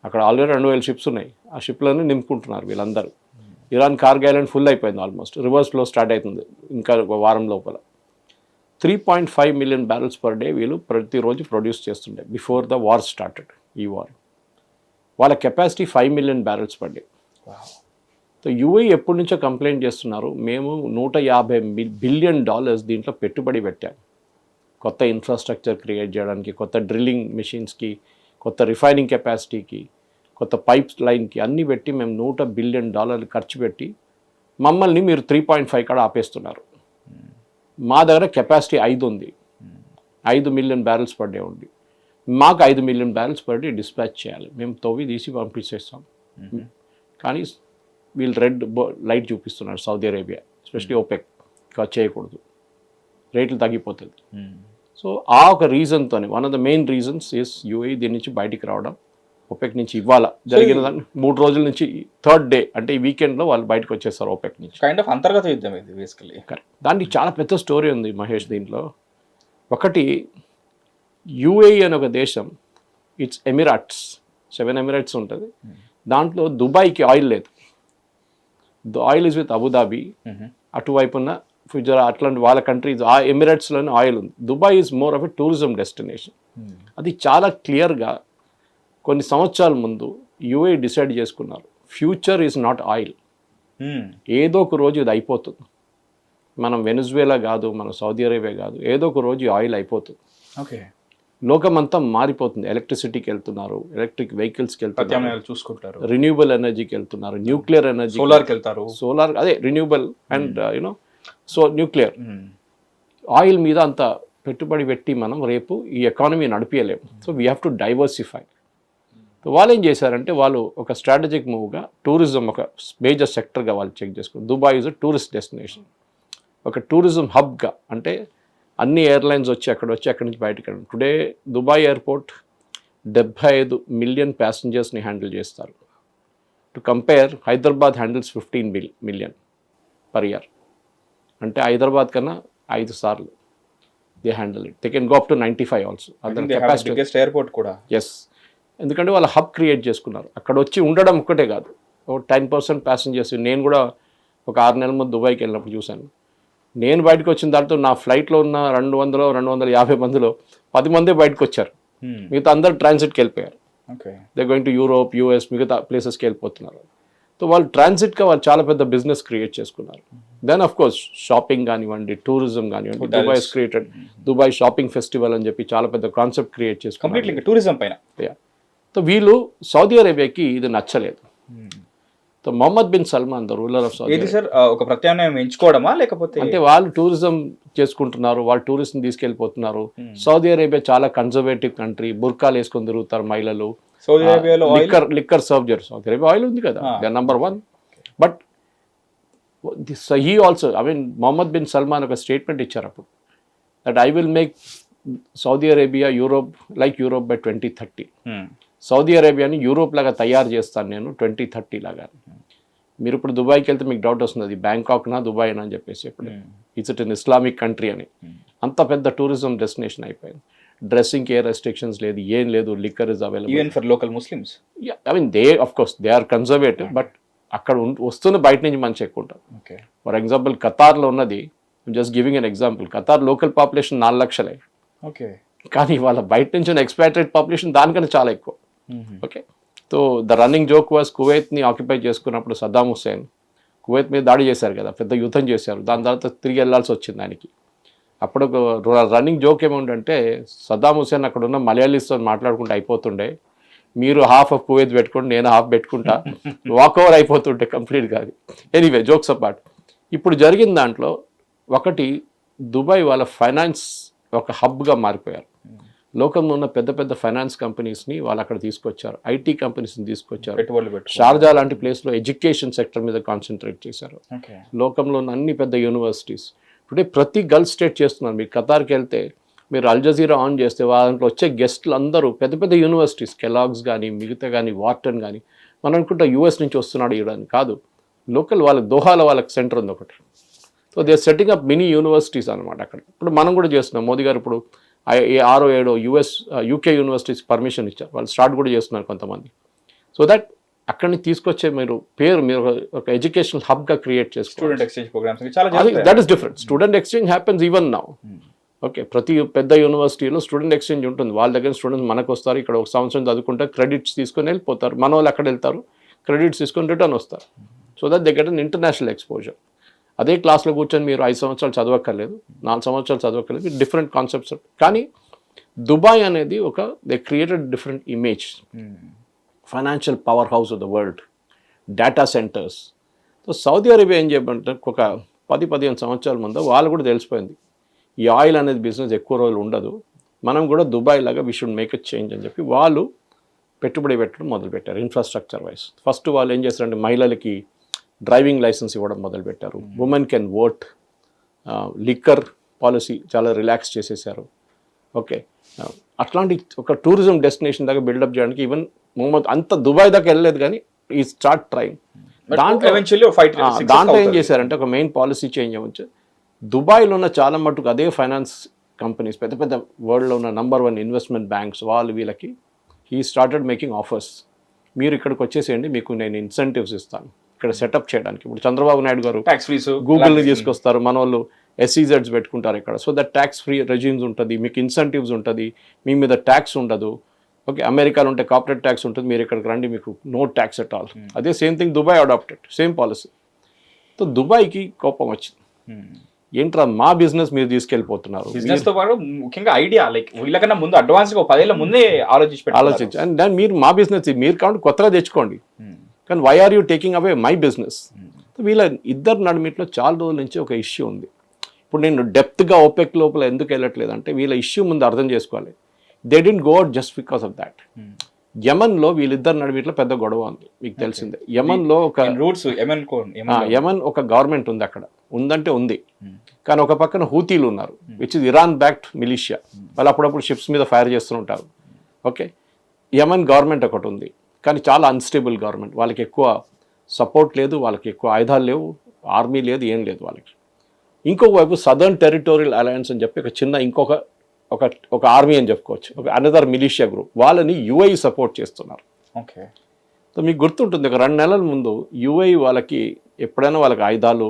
అక్కడ ఆల్రెడీ 2000 షిప్స్ ఉన్నాయి, ఆ షిప్లను నింపుకుంటున్నారు వీళ్ళందరూ. ఇరాన్ కార్గో ఐలాండ్ ఫుల్ అయిపోయింది, ఆల్మోస్ట్ రివర్స్ ఫ్లో స్టార్ట్ అవుతుంది ఇంకా ఒక వారం లోపల. 3.5 మిలియన్ బ్యారల్స్ పర్ డే వీళ్ళు ప్రతిరోజు ప్రొడ్యూస్ చేస్తుండే బిఫోర్ ద వార్ స్టార్టెడ్. ఈ వార్ వాళ్ళ capacity 5 million barrels per day. So UAE ఎప్పటి నుంచో కంప్లైంట్ చేస్తున్నారు, మేము $150 బిలియన్ దీంట్లో పెట్టుబడి పెట్టాం, కొత్త ఇన్ఫ్రాస్ట్రక్చర్ క్రియేట్ చేయడానికి, కొత్త డ్రిల్లింగ్ మెషిన్స్కి, కొత్త రిఫైనింగ్ కెపాసిటీకి, కొత్త పైప్ లైన్కి అన్నీ పెట్టి మేము $100 బిలియన్ ఖర్చు పెట్టి మమ్మల్ని మీరు 3.5 కాడ ఆపేస్తున్నారు. మా దగ్గర కెపాసిటీ 5 ఉంది, 5 మిలియన్ బ్యారల్స్ పర్ డే ఉంది, మాకు 5 million barrels per day dispatch చేయాలి, మేము తవ్వి తీసి పంపించేస్తాం. కానీ వీళ్ళు రెడ్ లైట్ చూపిస్తున్నారు సౌదీ అరేబియా, ఎస్పెషలీ ఓపెక్, చేయకూడదు, రేట్లు తగ్గిపోతుంది. సో ఆ ఒక రీజన్తోనే, one of the main reasons is UAE దీని నుంచి బయటికి రావడం. ఓపెక్ నుంచి ఇవాళ జరిగిన దాన్ని 3 రోజుల నుంచి 3rd డే అంటే ఈ వీకెండ్లో వాళ్ళు బయటకు వచ్చేస్తారు ఓపెక్ నుంచి. కైండ్ ఆఫ్ అంతర్గత యుద్ధం ఇది బేసికలీ. కరెక్ట్, దానికి చాలా పెద్ద స్టోరీ ఉంది మహేష్ దీంట్లో. ఒకటి, యూఏఈ అనే ఒక దేశం, ఇట్స్ ఎమిరాట్స్, 7 ఎమిరేట్స్ ఉంటుంది, దాంట్లో దుబాయ్కి ఆయిల్ లేదు. ఆయిల్ ఇస్ విత్ అబుదాబి, అటువైపున్న ఫుజరా, అట్లాంటి వాళ్ళ కంట్రీస్, ఆ ఎమిరేట్స్లోనే ఆయిల్ ఉంది. Dubai is more of a tourism destination. అది చాలా క్లియర్గా కొన్ని సంవత్సరాల ముందు యుఏఈ డిసైడ్ చేసుకున్నారు, ఫ్యూచర్ ఈజ్ నాట్ ఆయిల్, ఏదో ఒక రోజు ఇది అయిపోతుంది. మనం వెనిజువేలా కాదు, మన సౌదీ అరేబియా కాదు, ఏదో ఒక రోజు ఆయిల్ అయిపోతుంది. ఓకే, లోకమంతా మారిపోతుంది, ఎలక్ట్రిసిటీకి వెళ్తున్నారు, ఎలక్ట్రిక్ వెహికల్స్కి వెళ్తున్నారు, చూసుకుంటారు, రిన్యూబుల్ ఎనర్జీకి వెళ్తున్నారు, న్యూక్లియర్ ఎనర్జీ, సోలార్కి వెళ్తారు, సోలార్ అదే renewable and you know, so nuclear. Oil మీద అంత పెట్టుబడి పెట్టి మనం రేపు ఈ ఎకానమీ నడిపించలేము. So we have to diversify. So వాళ్ళు ఏం చేశారంటే, వాళ్ళు ఒక స్ట్రాటజిక్ మూవ్గా టూరిజం ఒక మేజర్ సెక్టర్గా వాళ్ళు చెక్ చేసుకున్నారు. Dubai is a tourist destination, ఒక టూరిజం హబ్గా, అంటే అన్ని ఎయిర్లైన్స్ వచ్చి అక్కడి నుంచి బయటకు. టుడే దుబాయ్ ఎయిర్పోర్ట్ 75 మిలియన్ ప్యాసింజర్స్ని హ్యాండిల్ చేస్తారు. To compare, Hyderabad handles 15 million per year. అంటే హైదరాబాద్ కన్నా 5 సార్లు they handle it. They can go up to 95 also. Biggest airport కూడా. ఎస్, ఎందుకంటే వాళ్ళు హబ్ క్రియేట్ చేసుకున్నారు. అక్కడ వచ్చి ఉండడం ఒక్కటే కాదు, ఒక 10% ప్యాసింజర్స్. నేను కూడా ఒక 6 నెలల ముందు దుబాయ్కి వెళ్ళినప్పుడు చూశాను. నేను బయటకు వచ్చిన దాంట్లో నా ఫ్లైట్లో ఉన్న 250 మందిలో 10 మందే బయటకు వచ్చారు, మిగతా అందరు ట్రాన్సిట్కి వెళ్ళిపోయారు. They going to Europe, US, మిగతా ప్లేసెస్కి వెళ్ళిపోతున్నారు. సో వాళ్ళు ట్రాన్సిట్గా వాళ్ళు చాలా పెద్ద బిజినెస్ క్రియేట్ చేసుకున్నారు. దెన్ ఆఫ్ కోర్స్ షాపింగ్ కానివ్వండి, టూరిజం కానివ్వండి, Dubai created Dubai shopping festival అని చెప్పి చాలా పెద్ద కాన్సెప్ట్ క్రియేట్ చేసుకున్నారు టూరిజం పైన. సో వీళ్ళు సౌదీ అరేబియాకి ఇది నచ్చలేదు. So Mohammed bin Salman, the ruler of Saudi, sir ఒక ప్రత్యామ్నాయం ఎంచుకోవడమా లేకపోతే? అంటే వాళ్ళు టూరిజం చేసుకుంటున్నారు, వాళ్ళు టూరిస్ట్ని తీసుకెళ్ళిపోతున్నారు. సౌదీ అరేబియా చాలా కన్జర్వేటివ్ కంట్రీ, బుర్కాలు వేసుకొని తిరుగుతారు మహిళలు. సౌదీ అరేబియాలో లిక్కర్ సర్వ్ చేస్తారు. సౌదీ అరేబియా ఆయిల్ ఉంది కదా, they number 1. But he also Mohammed bin Salman ఒక స్టేట్మెంట్ ఇచ్చారు అప్పుడు, that I will make Saudi Arabia Europe by 2030. Saudi అరేబియాని యూరోప్ లాగా తయారు చేస్తాను నేను 2030 లాగా. మీరు ఇప్పుడు దుబాయ్కి వెళ్తే మీకు డౌట్ వస్తుంది, బ్యాంకాక్నా దుబాయ్నా అని చెప్పేసి. ఇప్పుడు it's it in Islamic country అని, అంత పెద్ద టూరిజం డెస్టినేషన్ అయిపోయింది. డ్రెస్సింగ్కి ఏ రెస్ట్రిక్షన్స్ లేదు, ఏం లేదు, liquor is available even for local Muslims. They of course they are conservative, but అక్కడ వస్తున్న బయట నుంచి మంచి ఎక్కువ ఉంటుంది. ఫర్ ఎగ్జాంపుల్ ఖతార్లో ఉన్నది, just giving an example, Qatar local population 4 లక్షలే. కానీ వాళ్ళ బయట నుంచి ఉన్న ఎక్స్పాట్రేట్ పాపులేషన్ దానికన్నా చాలా ఎక్కువ. Okay, so the running joke was, కువైత్ని ఆక్యుపై చేసుకున్నప్పుడు సద్దాం హుస్సేన్ కువైత్ మీద దాడి చేశారు కదా, పెద్ద యుద్ధం చేశారు, దాని తర్వాత తిరిగి వెళ్ళాల్సి వచ్చింది ఆయనకి. అప్పుడు ఒక రన్నింగ్ జోక్ ఏముందంటే, సద్దాం హుస్సేన్ అక్కడ ఉన్న మలయాళీస్తో మాట్లాడుకుంటూ అయిపోతుండే, మీరు హాఫ్ ఆఫ్ కువైత్ పెట్టుకోండి, నేను హాఫ్ పెట్టుకుంటా, వాక్ ఓవర్ అయిపోతుంటే కంప్లీట్గా. అది ఎనీవే జోక్స్ అపార్ట్. ఇప్పుడు జరిగిన దాంట్లో ఒకటి, దుబాయ్ వాళ్ళ ఫైనాన్స్ ఒక హబ్గా మారిపోయారు. లోకంలో ఉన్న పెద్ద పెద్ద ఫైనాన్స్ కంపెనీస్ని వాళ్ళు అక్కడ తీసుకొచ్చారు, ఐటీ కంపెనీస్ని తీసుకొచ్చారు. షార్జా లాంటి ప్లేస్లో ఎడ్యుకేషన్ సెక్టర్ మీద కాన్సన్ట్రేట్ చేశారు. లోకంలో ఉన్న అన్ని పెద్ద యూనివర్సిటీస్ టుడే ప్రతి గల్ఫ్ స్టేట్ చేస్తున్నారు. మీరు ఖతార్కి వెళ్తే మీరు అల్ జజీరా ఆన్ చేస్తే దాంట్లో వచ్చే గెస్ట్లు అందరూ పెద్ద పెద్ద యూనివర్సిటీస్, కెలాగ్స్ కానీ మిగతా కానీ వార్టన్ కానీ. మనం అనుకుంటా యూఎస్ నుంచి వస్తున్నాడు ఇవ్వడానికి, కాదు, లోకల్ వాళ్ళకి దోహాలో వాళ్ళకి సెంటర్ ఉంది ఒకటి. So they are setting up mini universities అనమాట అక్కడ. ఇప్పుడు మనం కూడా చేస్తున్నాం. మోదీ గారు ఇప్పుడు 6-7 యూకే యూనివర్సిటీస్ పర్మిషన్ ఇచ్చారు, వాళ్ళు స్టార్ట్ కూడా చేస్తున్నారు కొంతమంది. సో దట్ అక్కడిని తీసుకొచ్చే మీరు ఒక ఎడ్యుకేషనల్ హబ్గా క్రియేట్ చేస్తారు. Student exchange programmes, that is different. Student exchange happens even now. Okay, ప్రతి పెద్ద యూనివర్సిటీలో స్టూడెంట్ ఎక్స్చేంజ్ ఉంటుంది. వాళ్ళ దగ్గర స్టూడెంట్స్ మనకు వస్తారు, ఇక్కడ 1 సంవత్సరం చదువుకుంటే క్రెడిట్స్ తీసుకొని వెళ్ళిపోతారు. మన వాళ్ళు అక్కడ వెళ్తారు, క్రెడిట్స్ తీసుకొని రిటర్న్ వస్తారు. So that they get an international exposure. అదే క్లాస్లో కూర్చొని మీరు 5 సంవత్సరాలు చదవక్కర్లేదు, 4 సంవత్సరాలు చదవక్కర్లేదు, డిఫరెంట్ కాన్సెప్ట్స్. కానీ దుబాయ్ అనేది they created different image, financial power house of the world, data centres. So Saudi Arabia ఏం చెప్పంటే ఒక 10-15 సంవత్సరాల ముందు వాళ్ళు కూడా తెలిసిపోయింది, ఈ ఆయిల్ అనేది బిజినెస్ ఎక్కువ రోజులు ఉండదు, మనం కూడా దుబాయ్ లాగా we should make a change అని చెప్పి వాళ్ళు పెట్టుబడి పెట్టడం మొదలుపెట్టారు. ఇన్ఫ్రాస్ట్రక్చర్ వైజ్ ఫస్ట్ వాళ్ళు ఏం చేస్తారంటే మహిళలకి డ్రైవింగ్ లైసెన్స్ ఇవ్వడం మొదలుపెట్టారు. Women can vote, liquor policy చాలా రిలాక్స్ చేసేసారు. ఓకే, అట్లాంటి ఒక టూరిజం డెస్టినేషన్ దాకా బిల్డప్ చేయడానికి ఈవెన్ మొహమ్మద్ అంత దుబాయ్ దాకా వెళ్ళలేదు, కానీ ఈ స్టార్ట్ ట్రైంగ్. దాంట్లో ఏం చేశారంటే ఒక మెయిన్ పాలసీ చేంజ్ అవ్వచ్చు. దుబాయ్లో ఉన్న చాలా మటుకు అదే ఫైనాన్స్ కంపెనీస్, పెద్ద పెద్ద వరల్డ్లో ఉన్న నంబర్ 1 ఇన్వెస్ట్మెంట్ బ్యాంక్స్, వాళ్ళు వీళ్ళకి ఈ స్టార్టెడ్ మేకింగ్ ఆఫర్స్. మీరు ఇక్కడికి వచ్చేసేయండి, మీకు నేను ఇన్సెంటివ్స్ ఇస్తాను ఇక్కడ సెటప్ చేయడానికి. ఇప్పుడు చంద్రబాబు నాయుడు గారు గూగుల్ని తీసుకొస్తారు, మన వాళ్ళు SEZs పెట్టుకుంటారు ఇక్కడ. So that tax free resumes ఉంటుంది, మీకు ఇన్సెంటివ్స్ ఉంటుంది, మీ మీద ట్యాక్స్ ఉండదు. ఓకే, అమెరికాలో ఉంటే కార్పొరేట్ ట్యాక్స్ ఉంటుంది, మీరు ఇక్కడికి రండి, మీకు నో ట్యాక్స్ ఎట్ ఆల్. అదే same thing Dubai adapted, same policy. So దుబాయ్కి కోపం వచ్చింది, ఏంట్రా మా బిజినెస్ మీరు తీసుకెళ్ళిపోతున్నారు. బిజినెస్ తో పాటు ముఖ్యంగా ఐడియా, లైక్ వీళ్ళకన్నా ముందు అడ్వాన్స్ గా 10 ఏళ్ల ముందే ఆలోచించి అండ్ దాన్ని మీరు మా బిజినెస్ మీరు కాబట్టి కొత్తగా తెచ్చుకోండి, కానీ why are you taking away my business. వీళ్ళ ఇద్దరు నడుమిట్లో చాలా రోజుల నుంచి ఒక ఇష్యూ ఉంది. ఇప్పుడు నేను డెప్త్గా ఓపెక్ లోపల ఎందుకు వెళ్ళట్లేదు అంటే వీళ్ళ ఇష్యూ ముందు అర్థం చేసుకోవాలి. They didn't go out just because of that. యమన్లో వీళ్ళిద్దరు నడుమిట్లో పెద్ద గొడవ ఉంది, మీకు తెలిసిందే. యమన్లో ఒక రూట్స్ యమన్ ఒక గవర్నమెంట్ ఉంది అక్కడ, ఉందంటే ఉంది, కానీ ఒక పక్కన హూతీలు ఉన్నారు, which is Iran backed militia. వాళ్ళు అప్పుడప్పుడు షిప్స్ మీద ఫైర్ చేస్తుంటారు. ఓకే, యమన్ గవర్నమెంట్ ఒకటి ఉంది, కానీ చాలా అన్స్టేబుల్ గవర్నమెంట్. వాళ్ళకి ఎక్కువ సపోర్ట్ లేదు, వాళ్ళకి ఎక్కువ ఆయుధాలు లేవు, ఆర్మీ లేదు, ఏం లేదు వాళ్ళకి. ఇంకొక వైపు సదర్న్ టెరిటోరియల్ అలయన్స్ అని చెప్పి ఒక చిన్న ఒక ఆర్మీ అని చెప్పుకోవచ్చు, ఒక అనదర్ మిలిషియా గ్రూప్, వాళ్ళని UAE సపోర్ట్ చేస్తున్నారు. ఓకే, సో మీకు గుర్తుంటుంది ఒక 2 నెలల ముందు UAE వాళ్ళకి ఎప్పుడైనా వాళ్ళకి ఆయుధాలు,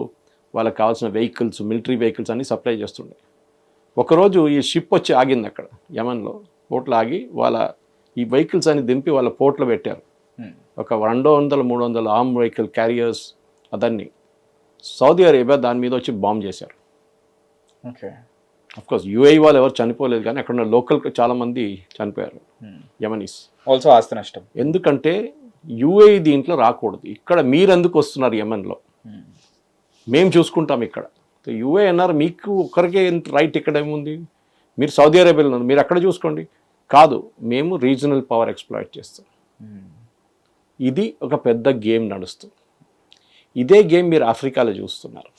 వాళ్ళకి కావాల్సిన వెహికల్స్, మిలిటరీ వెహికల్స్ అన్ని సప్లై చేస్తుండే. ఒకరోజు ఈ షిప్ వచ్చి ఆగింది అక్కడ యమన్లో, పోర్ట్లో ఆగి వాళ్ళ ఈ వెహికల్స్ అని దింపి వాళ్ళ పోర్ట్లో పెట్టారు. ఒక 200-300 ఆర్మ్ వెహికల్ క్యారియర్స్ అదన్నీ. సౌదీ అరేబియా దాని మీద వచ్చి బాంబ్ చేశారు. ఓకే, అఫ్కోర్స్ UAE వాళ్ళు ఎవరు చనిపోలేదు, కానీ అక్కడ ఉన్న లోకల్ చాలామంది చనిపోయారు, యమనీస్. ఆల్సో ఆస్తి నష్టం. ఎందుకంటే UAE దీంట్లో రాకూడదు, ఇక్కడ మీరెందుకు వస్తున్నారు యమన్లో, మేము చూసుకుంటాం ఇక్కడ. UAE అన్నారు మీకు ఒక్కరికే రైట్, ఇక్కడ ఏముంది, మీరు సౌదీ అరేబియాలో ఉన్నారు, మీరు అక్కడ చూసుకోండి. కాదు, మేము రీజనల్ పవర్ ఎక్స్ప్లాయిట్ చేస్తాం. ఇది ఒక పెద్ద గేమ్ నడుస్తుంది. ఇదే గేమ్ మీరు ఆఫ్రికాలో చూస్తున్నారు.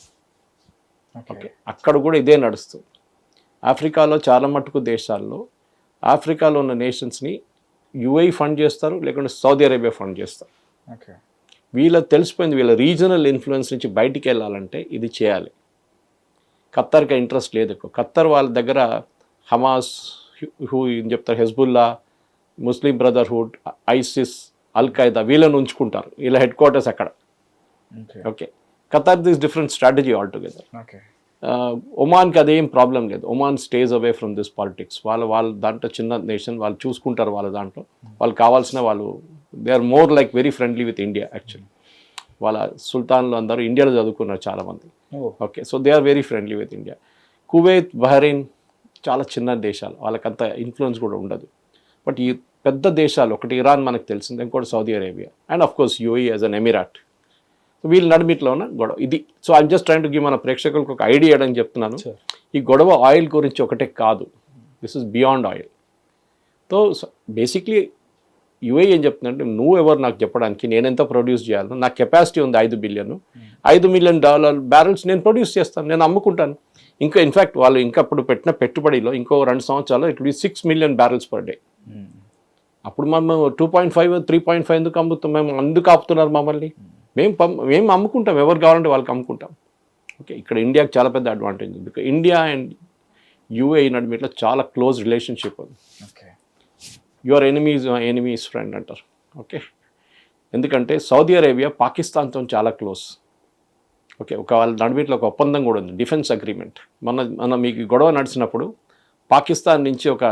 ఓకే, అక్కడ కూడా ఇదే నడుస్తుంది. ఆఫ్రికాలో చాలా మటుకు దేశాల్లో ఆఫ్రికాలో ఉన్న నేషన్స్ని యుఏఈ ఫండ్ చేస్తారు, లేకుంటే సౌదీ అరేబియా ఫండ్ చేస్తారు. ఓకే, వీళ్ళకి తెలిసిపోయింది, వీళ్ళ రీజనల్ ఇన్ఫ్లుయెన్స్ నుంచి బయటికి వెళ్ళాలంటే ఇది చేయాలి. ఖత్తర్కి ఇంట్రెస్ట్ లేదు ఎక్కువ. ఖత్తర్ వాళ్ళ దగ్గర హమాస్, ఏం చెప్తారు, Hezbollah, Muslim brotherhood, ISIS, al Qaeda వీళ్ళని ఉంచుకుంటారు. వీళ్ళ హెడ్ క్వార్టర్స్ అక్కడ. Okay, Qatar this different strategy altogether. ఒమాన్కి అదేం ప్రాబ్లం లేదు. Oman stays away from this politics. వాళ్ళ దాంట్లో చిన్న నేషన్, వాళ్ళు చూసుకుంటారు వాళ్ళ దాంట్లో. వాళ్ళు కావాల్సిన వాళ్ళు they are more like very friendly with India actually. వాళ్ళ సుల్తాన్లు అందరూ ఇండియాలో చదువుకున్నారు చాలామంది. Okay, so they are very friendly with India. Kuwait, Bahrain చాలా చిన్న దేశాలు, వాళ్ళకంత ఇన్ఫ్లుయెన్స్ కూడా ఉండదు. బట్ ఈ పెద్ద దేశాలు, ఒకటి ఇరాన్ మనకు తెలిసింది, ఇంకోటి Saudi Arabia, and of course UAE as an emirate. వీళ్ళ నడిమిట్లో ఉన్న గొడవ ఇది. So I'm just trying to give మన ప్రేక్షకులకు ఒక ఐడియా అని చెప్తున్నాను. ఈ గొడవ ఆయిల్ గురించి ఒకటే కాదు, this is beyond oil. So basically UAE ఏం చెప్తుందంటే, నువ్వు ఎవరు నాకు చెప్పడానికి, నేను ఎంత ప్రొడ్యూస్ చేయాలో, నా కెపాసిటీ ఉంది 5 బిలియన్, $5 మిలియన్ బ్యారెల్స్ నేను ప్రొడ్యూస్ చేస్తాను, నేను అమ్ముకుంటాను. ఇంకా ఇన్ఫ్యాక్ట్ వాళ్ళు ఇంకా అప్పుడు పెట్టిన పెట్టుబడిలో ఇంకో 2 సంవత్సరాలు it be 6 million barrels per day. అప్పుడు మేము 2.5, 3.5 ఎందుకు అమ్ముతాం, మేము అందుకు ఆపుతున్నారు మమ్మల్ని. మేము అమ్ముకుంటాం, ఎవరు కావాలంటే వాళ్ళకి అమ్ముకుంటాం. ఓకే, ఇక్కడ ఇండియాకి చాలా పెద్ద అడ్వాంటేజ్ ఉంది. బికాజ్ ఇండియా అండ్ యూఏఈ నడిమిట్లో చాలా క్లోజ్ రిలేషన్షిప్ ఉంది. యువర్ ఎనిమీస్ ఫ్రెండ్ అంటారు. ఓకే, ఎందుకంటే సౌదీ అరేబియా పాకిస్తాన్తో చాలా క్లోజ్. ఓకే, వాళ్ళ నడిమిట్లో ఒక ఒప్పందం కూడా ఉంది, డిఫెన్స్ అగ్రిమెంట్. మన మీకు గొడవ నడిచినప్పుడు పాకిస్తాన్ నుంచి ఒక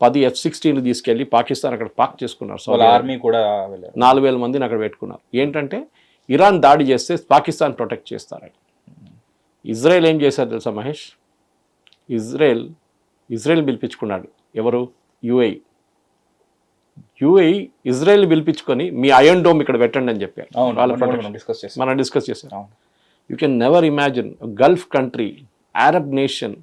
10 F-16 తీసుకెళ్ళి పాకిస్తాన్ అక్కడ పార్క్ చేసుకున్నారు. సో ఆర్మీ కూడా 4,000 మందిని అక్కడ పెట్టుకున్నారు. ఏంటంటే ఇరాన్ దాడి చేస్తే పాకిస్తాన్ ప్రొటెక్ట్ చేస్తారని. ఇజ్రాయెల్ ఏం చేశారు తెలుసా మహేష్? ఇజ్రాయెల్ పిలిపించుకున్నాడు. ఎవరు? యూఏఈ ఇజ్రాయెల్ పిలిపించుకొని మీ అయన్ డోమ్ ఇక్కడ పెట్టండి అని చెప్పారు. మనం డిస్కస్ చేసాం. You can never imagine Gulf country, Arab nation,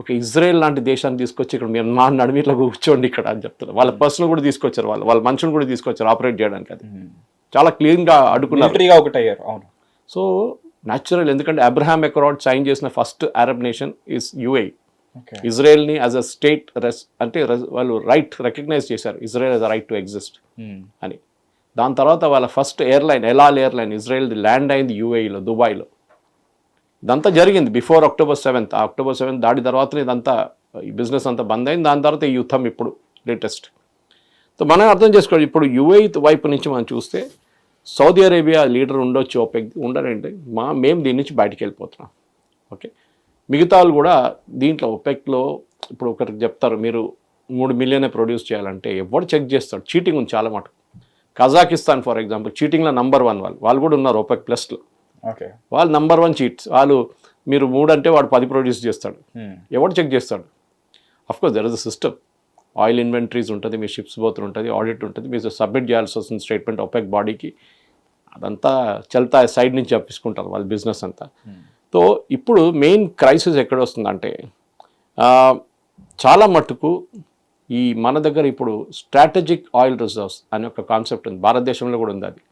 ఒక ఇజ్రాయెల్ లాంటి దేశాన్ని తీసుకొచ్చి ఇక్కడ మీరు మా నడిమిట్లో కూర్చోండి ఇక్కడ అని చెప్తారు. వాళ్ళ పర్సనల్ కూడా తీసుకొచ్చారు, వాళ్ళ మనుషులు కూడా తీసుకొచ్చారు ఆపరేట్ చేయడానికి. అది చాలా క్లీన్గా అడ్డుకున్నారు. సో న్యాచురల్, ఎందుకంటే అబ్రహాం అకార్డ్ సైన్ చేసిన first Arab nation is UAE. ఇజ్రాయెల్ని యాజ్ అ స్టేట్ అంటే వాళ్ళు రికగ్నైజ్ చేశారు, Israel as a right to exist అని. దాని తర్వాత వాళ్ళ ఫస్ట్ ఎయిర్లైన్, ఎలాల్ ఎయిర్లైన్, ఇజ్రాయెల్ది ల్యాండ్ అయింది యూఏఈలో, దుబాయ్లో. ఇదంతా జరిగింది బిఫోర్ October 7th. ఆ October 7th దాడి తర్వాతనే ఇదంతా, ఈ బిజినెస్ అంతా బంద్ అయింది. దాని తర్వాత ఈ యుద్ధం ఇప్పుడు లేటెస్ట్. సో మనం అర్థం చేసుకోవాలి, ఇప్పుడు యూఏఈ వైపు నుంచి మనం చూస్తే సౌదీ అరేబియా లీడర్ ఉండొచ్చు, OPEC ఉండరండి, మేము దీని నుంచి బయటికి వెళ్ళిపోతున్నాం. ఓకే, మిగతా వాళ్ళు కూడా దీంట్లో OPECలో ఇప్పుడు ఒకరికి చెప్తారు, మీరు 3 మిలియనే ప్రొడ్యూస్ చేయాలంటే ఎవరు చెక్ చేస్తాడు? చీటింగ్ ఉంది చాలా మటుకు. కజాకిస్తాన్ ఫర్ ఎగ్జాంపుల్ చీటింగ్లో నంబర్ 1 వాళ్ళు కూడా ఉన్నారు OPEC ప్లస్లో. వాళ్ళు నంబర్ 1 చీట్స్. వాళ్ళు మీరు 3 అంటే వాడు 10 ప్రొడ్యూస్ చేస్తాడు. ఎవడు చెక్ చేస్తాడు? Of course there is a system. Oil inventories ఉంటుంది, మీ షిప్స్ పోతులు ఉంటుంది, ఆడిట్ ఉంటుంది, మీరు సబ్మిట్ చేయాల్సి వస్తుంది స్టేట్మెంట్ OPEC బాడీకి. అదంతా చల్తా సైడ్ నుంచి అప్పించుకుంటారు వాళ్ళ బిజినెస్ అంతా. సో ఇప్పుడు మెయిన్ క్రైసిస్ ఎక్కడ వస్తుందంటే, చాలా మట్టుకు ఈ మన దగ్గర ఇప్పుడు స్ట్రాటజిక్ ఆయిల్ రిజర్వ్స్ అనే ఒక కాన్సెప్ట్ ఉంది, భారతదేశంలో కూడా ఉంది. అది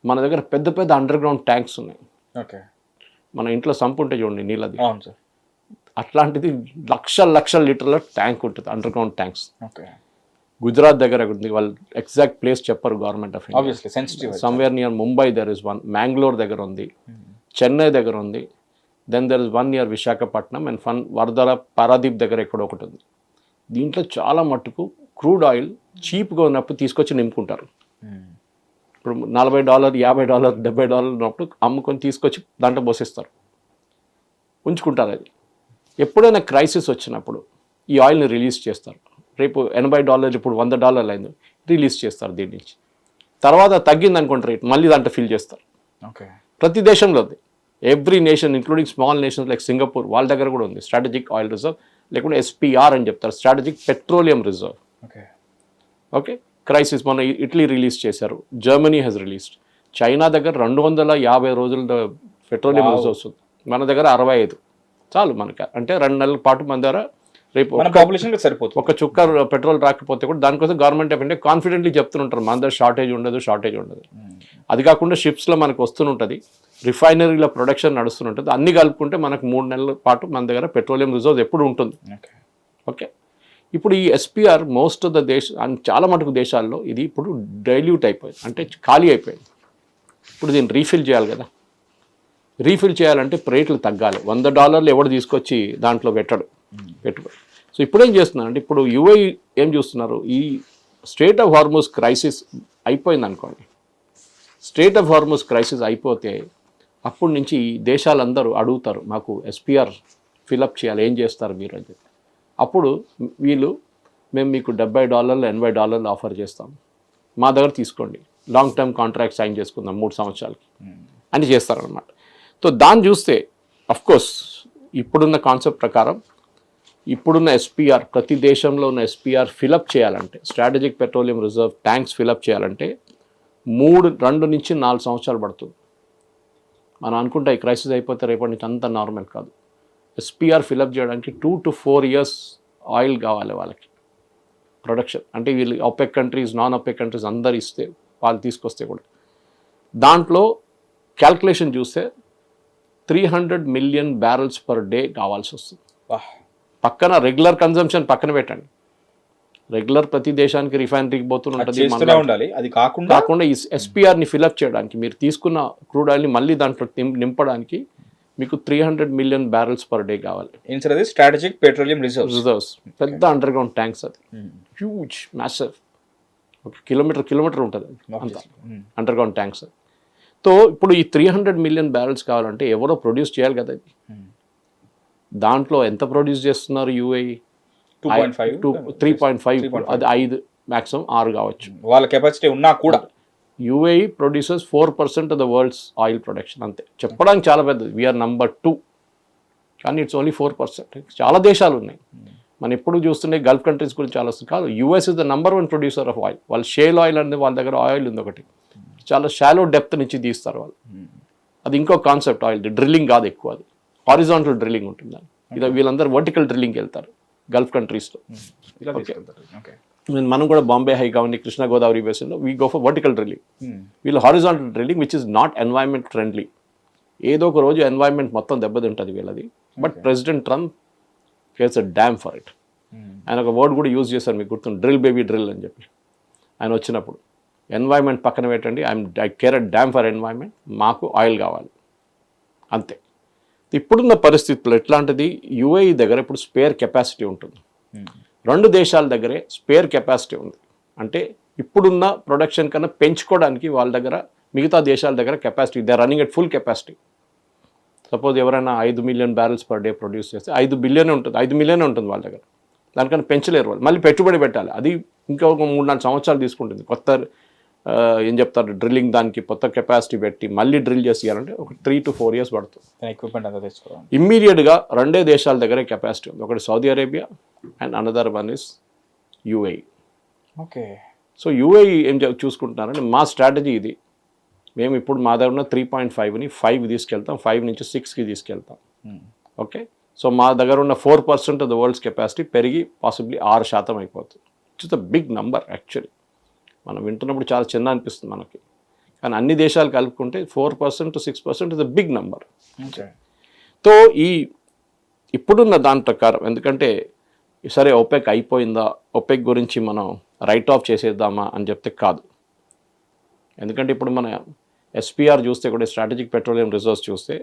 మన దగ్గర పెద్ద పెద్ద అండర్ గ్రౌండ్ ట్యాంక్స్ ఉన్నాయి. మన ఇంట్లో సంపు ఉంటే చూడండి నీళ్ళది, అట్లాంటిది లక్షల లీటర్ల ట్యాంక్ ఉంటుంది, అండర్ గ్రౌండ్ ట్యాంక్స్. గుజరాత్ దగ్గర ఉంది, వాళ్ళు ఎగ్జాక్ట్ ప్లేస్ చెప్పరు government of India. Somewhere near Mumbai there is 1, Mangalore దగ్గర ఉంది, చెన్నై దగ్గర ఉంది, then there is 1 near Visakhapatnam, and వరదల పారాదీప్ దగ్గర ఎక్కడో ఒకటి ఉంది. దీంట్లో చాలా మట్టుకు క్రూడ్ ఆయిల్ చీప్గా ఉన్నప్పుడు తీసుకొచ్చి నింపుకుంటారు. ఇప్పుడు $40, $50, $70 ఉన్నప్పుడు అమ్ముకొని తీసుకొచ్చి దాంట్లో పోసేస్తారు, ఉంచుకుంటారు. అది ఎప్పుడైనా క్రైసిస్ వచ్చినప్పుడు ఈ ఆయిల్ని రిలీజ్ చేస్తారు. రేపు $80, ఇప్పుడు $100 అయింది, రిలీజ్ చేస్తారు దీని నుంచి. తర్వాత తగ్గింది అనుకోండి రేట్, మళ్ళీ దాంట్లో ఫిల్ చేస్తారు. ప్రతి దేశంలో ఉంది, every nation including small nations like Singapore, వాళ్ళ దగ్గర కూడా ఉంది స్ట్రాటజిక్ ఆయిల్ రిజర్వ్, లేకుంటే SPR అని చెప్తారు, strategic petroleum reserve. Okay, crisis మన ఇటలీ రిలీజ్ చేశారు, జర్మనీ హ్యాస్ రిలీజ్డ్. చైనా దగ్గర 250 రోజుల పెట్రోలియం రిజర్వ్స్ ఉంది, మన దగ్గర 65 చాలు మనకి. అంటే 2 నెలల పాటు మన దగ్గర రేపు మన పాపులేషన్ సరిపోతుంది. ఒక చుక్క పెట్రోల్ రాకపోతే కూడా దానికోసం గవర్నమెంట్ ఆఫ్ ఇండియా కాన్ఫిడెంట్లీ చెప్తుంటారు మన దగ్గర షార్టేజ్ ఉండదు. అది కాకుండా షిప్స్లో మనకు వస్తుంటుంది, రిఫైనరీలో ప్రొడక్షన్ నడుస్తుంటుంది. అన్ని కలుపుకుంటే మనకు 3 నెలల పాటు మన దగ్గర పెట్రోలియం రిజర్వ్స్ ఎప్పుడు ఉంటుంది. ఓకే, ఇప్పుడు ఈ ఎస్పీఆర్ మోస్ట్ ఆఫ్ ద చాలా మటుకు దేశాల్లో ఇది ఇప్పుడు డైల్యూట్ అయిపోయింది, అంటే ఖాళీ అయిపోయింది. ఇప్పుడు దీన్ని రీఫిల్ చేయాలి కదా. రీఫిల్ చేయాలంటే రేట్లు తగ్గాలి. $100 ఎవడు తీసుకొచ్చి దాంట్లో పెట్టుబడి. సో ఇప్పుడు ఏం చేస్తున్నారంటే, ఇప్పుడు యుఐ ఏం చూస్తున్నారు, ఈ స్ట్రేట్ ఆఫ్ హార్మోస్ క్రైసిస్ అయిపోయింది అనుకోండి. స్ట్రేట్ ఆఫ్ హార్మోస్ క్రైసిస్ అయిపోతే అప్పటి నుంచి దేశాలందరూ అడుగుతారు, మాకు ఎస్పీఆర్ ఫిలప్ చేయాలి, ఏం చేస్తారు మీరు అని చెప్పి. అప్పుడు మేము మీకు $70 $80 ఆఫర్ చేస్తాం, మా దగ్గర తీసుకోండి, లాంగ్ టర్మ్ కాంట్రాక్ట్ సైన్ చేసుకుందాం 3 సంవత్సరాలకి అని చేస్తారనమాట. సో దాన్ని చూస్తే అఫ్కోర్స్ ఇప్పుడున్న కాన్సెప్ట్ ప్రకారం ఇప్పుడున్న ఎస్పీఆర్, ప్రతి దేశంలో ఉన్న ఎస్పీఆర్ ఫిలప్ చేయాలంటే, strategic petroleum reserve tanks fill up చేయాలంటే 2 నుంచి 4 సంవత్సరాలు పడుతుంది. మనం అనుకుంటే ఈ క్రైసిస్ అయిపోతే రేపటి నుంచి అంత నార్మల్ కాదు. ఎస్పీఆర్ ఫిలప్ చేయడానికి 2 to 4 years ఆయిల్ కావాలి వాళ్ళకి ప్రొడక్షన్. అంటే వీళ్ళు OPEC countries, non OPEC countries అందరు ఇస్తే, వాళ్ళు తీసుకొస్తే కూడా దాంట్లో క్యాల్కులేషన్ చూస్తే 300 million barrels per day కావాల్సి వస్తుంది. పక్కన రెగ్యులర్ కన్జంప్షన్ పక్కన పెట్టండి, రెగ్యులర్ ప్రతి దేశానికి రిఫైనరీకి పోతుంటుంది. అది కాకుండా ఈ ఎస్పీఆర్ని ఫిలప్ చేయడానికి, మీరు తీసుకున్న క్రూడ్ ఆయిల్ని మళ్ళీ దాంట్లో నింపడానికి మీకు 300 million barrels per day కావాలి. స్ట్రాటజిక్ పెట్రోలియం రిజర్వ్స్ పెద్ద అండర్ గ్రౌండ్ ట్యాంక్స్, అది హ్యూజ్ మ్యాసివ్, ఒక కిలోమీటర్ ఉంటుంది అంత అండర్ గ్రౌండ్ ట్యాంక్స్. సో ఇప్పుడు ఈ 300 million barrels కావాలంటే ఎవరో ప్రొడ్యూస్ చేయాలి కదా. ఇది దాంట్లో ఎంత ప్రొడ్యూస్ చేస్తున్నారు యుఐ? 3.5, అది 5 మ్యాక్సిమం 6 కావచ్చు వాళ్ళ కెపాసిటీ ఉన్నా కూడా. UAE producers 4% of the world's oil production, అంతే. చెప్పడానికి చాలా పెద్దది, వీఆర్ నంబర్ 2, కానీ ఇట్స్ ఓన్లీ 4%. చాలా దేశాలు ఉన్నాయి, మనం ఎప్పుడు చూస్తుండే గల్ఫ్ కంట్రీస్ గురించి ఆలోచన కాదు. US is the number 1 producer of oil. వాళ్ళు షేల్ ఆయిల్ అనేది వాళ్ళ దగ్గర ఆయిల్ ఉంది ఒకటి, చాలా షాలో డెప్త్ నుంచి తీస్తారు వాళ్ళు. అది ఇంకో కాన్సెప్ట్, ఆయిల్ డ్రిల్లింగ్ కాదు ఎక్కువ, అది హారిజాంటల్ డ్రిల్లింగ్ ఉంటుంది. ఇది వీళ్ళందరూ వర్టికల్ డ్రిల్లింగ్కి వెళ్తారు గల్ఫ్ కంట్రీస్లో. మనం కూడా బాంబే హై కావండి, కృష్ణా గోదావరి బేసిన్లో we go for vertical drilling. వీళ్ళు horizontal drilling which is not environment friendly. ఏదో ఒక రోజు ఎన్వైరన్మెంట్ మొత్తం దెబ్బతింటుంది వీళ్ళది. But president Trump cares a damn for it. ఆయన ఒక వర్డ్ కూడా యూజ్ చేశారు, మీకు గుర్తుంది, డ్రిల్ బేబీ డ్రిల్ అని చెప్పి. ఆయన వచ్చినప్పుడు ఎన్వైరన్మెంట్ పక్కన పెట్టండి, I care a damn for environment, మాకు ఆయిల్ కావాలి, అంతే. ఇప్పుడున్న పరిస్థితుల్లో ఎట్లాంటిది, యుఏఈ దగ్గర ఇప్పుడు స్పేర్ కెపాసిటీ ఉంటుంది. 2 దేశాల దగ్గరే స్పేర్ కెపాసిటీ ఉంది. అంటే ఇప్పుడున్న ప్రొడక్షన్ కన్నా పెంచుకోవడానికి వాళ్ళ దగ్గర, మిగతా దేశాల దగ్గర capacity, they running at full capacity. Suppose ఎవరైనా 5 million barrels per day produce చేస్తే 5 billion ఉంటుంది, 5 million ఉంటుంది వాళ్ళ దగ్గర. దానికన్నా పెంచలేరు వాళ్ళు, మళ్ళీ పెట్టుబడి పెట్టాలి. అది ఇంకా ఒక 3-4 సంవత్సరాలు తీసుకుంటుంది. కొత్త ఏం చెప్తారు, డ్రిల్లింగ్, దానికి కొత్త కెపాసిటీ పెట్టి మళ్ళీ డ్రిల్ చేయాలంటే ఒక 3 to 4 years పడుతుంది. ఎక్విప్మెంట్ అంతా తెచ్చుకోవాలి. ఇమ్మీడియట్గా 2 దేశాల దగ్గరే కెపాసిటీ ఉంది, ఒకటి Saudi Arabia and another one is UAE. Okay, so UAE ఏం చూసుకుంటున్నారంటే, మా స్ట్రాటజీ ఇది, మేము ఇప్పుడు మా దగ్గర ఉన్న 3.5ని 5 తీసుకెళ్తాం, 5 నుంచి 6కి తీసుకెళ్తాం. ఓకే, సో మా దగ్గర ఉన్న 4% ఆఫ్ ద వరల్డ్స్ కెపాసిటీ పెరిగి పాసిబ్లీ 6% అయిపోతుంది. It's a big number actually. మనం వింటున్నప్పుడు చాలా చిన్న అనిపిస్తుంది మనకి, కానీ అన్ని దేశాలు కలుపుకుంటే 4% to 6% is a big number. So ఇప్పుడున్న దాని ప్రకారం, ఎందుకంటే సరే ఒపెక్ అయిపోయిందా, ఒపెక్ గురించి మనం రైట్ ఆఫ్ చేసేద్దామా అని చెప్తే కాదు. ఎందుకంటే ఇప్పుడు మన ఎస్పీఆర్ చూస్తే కూడా, స్ట్రాటజిక్ పెట్రోలియం రిజర్వ్స్ చూస్తే,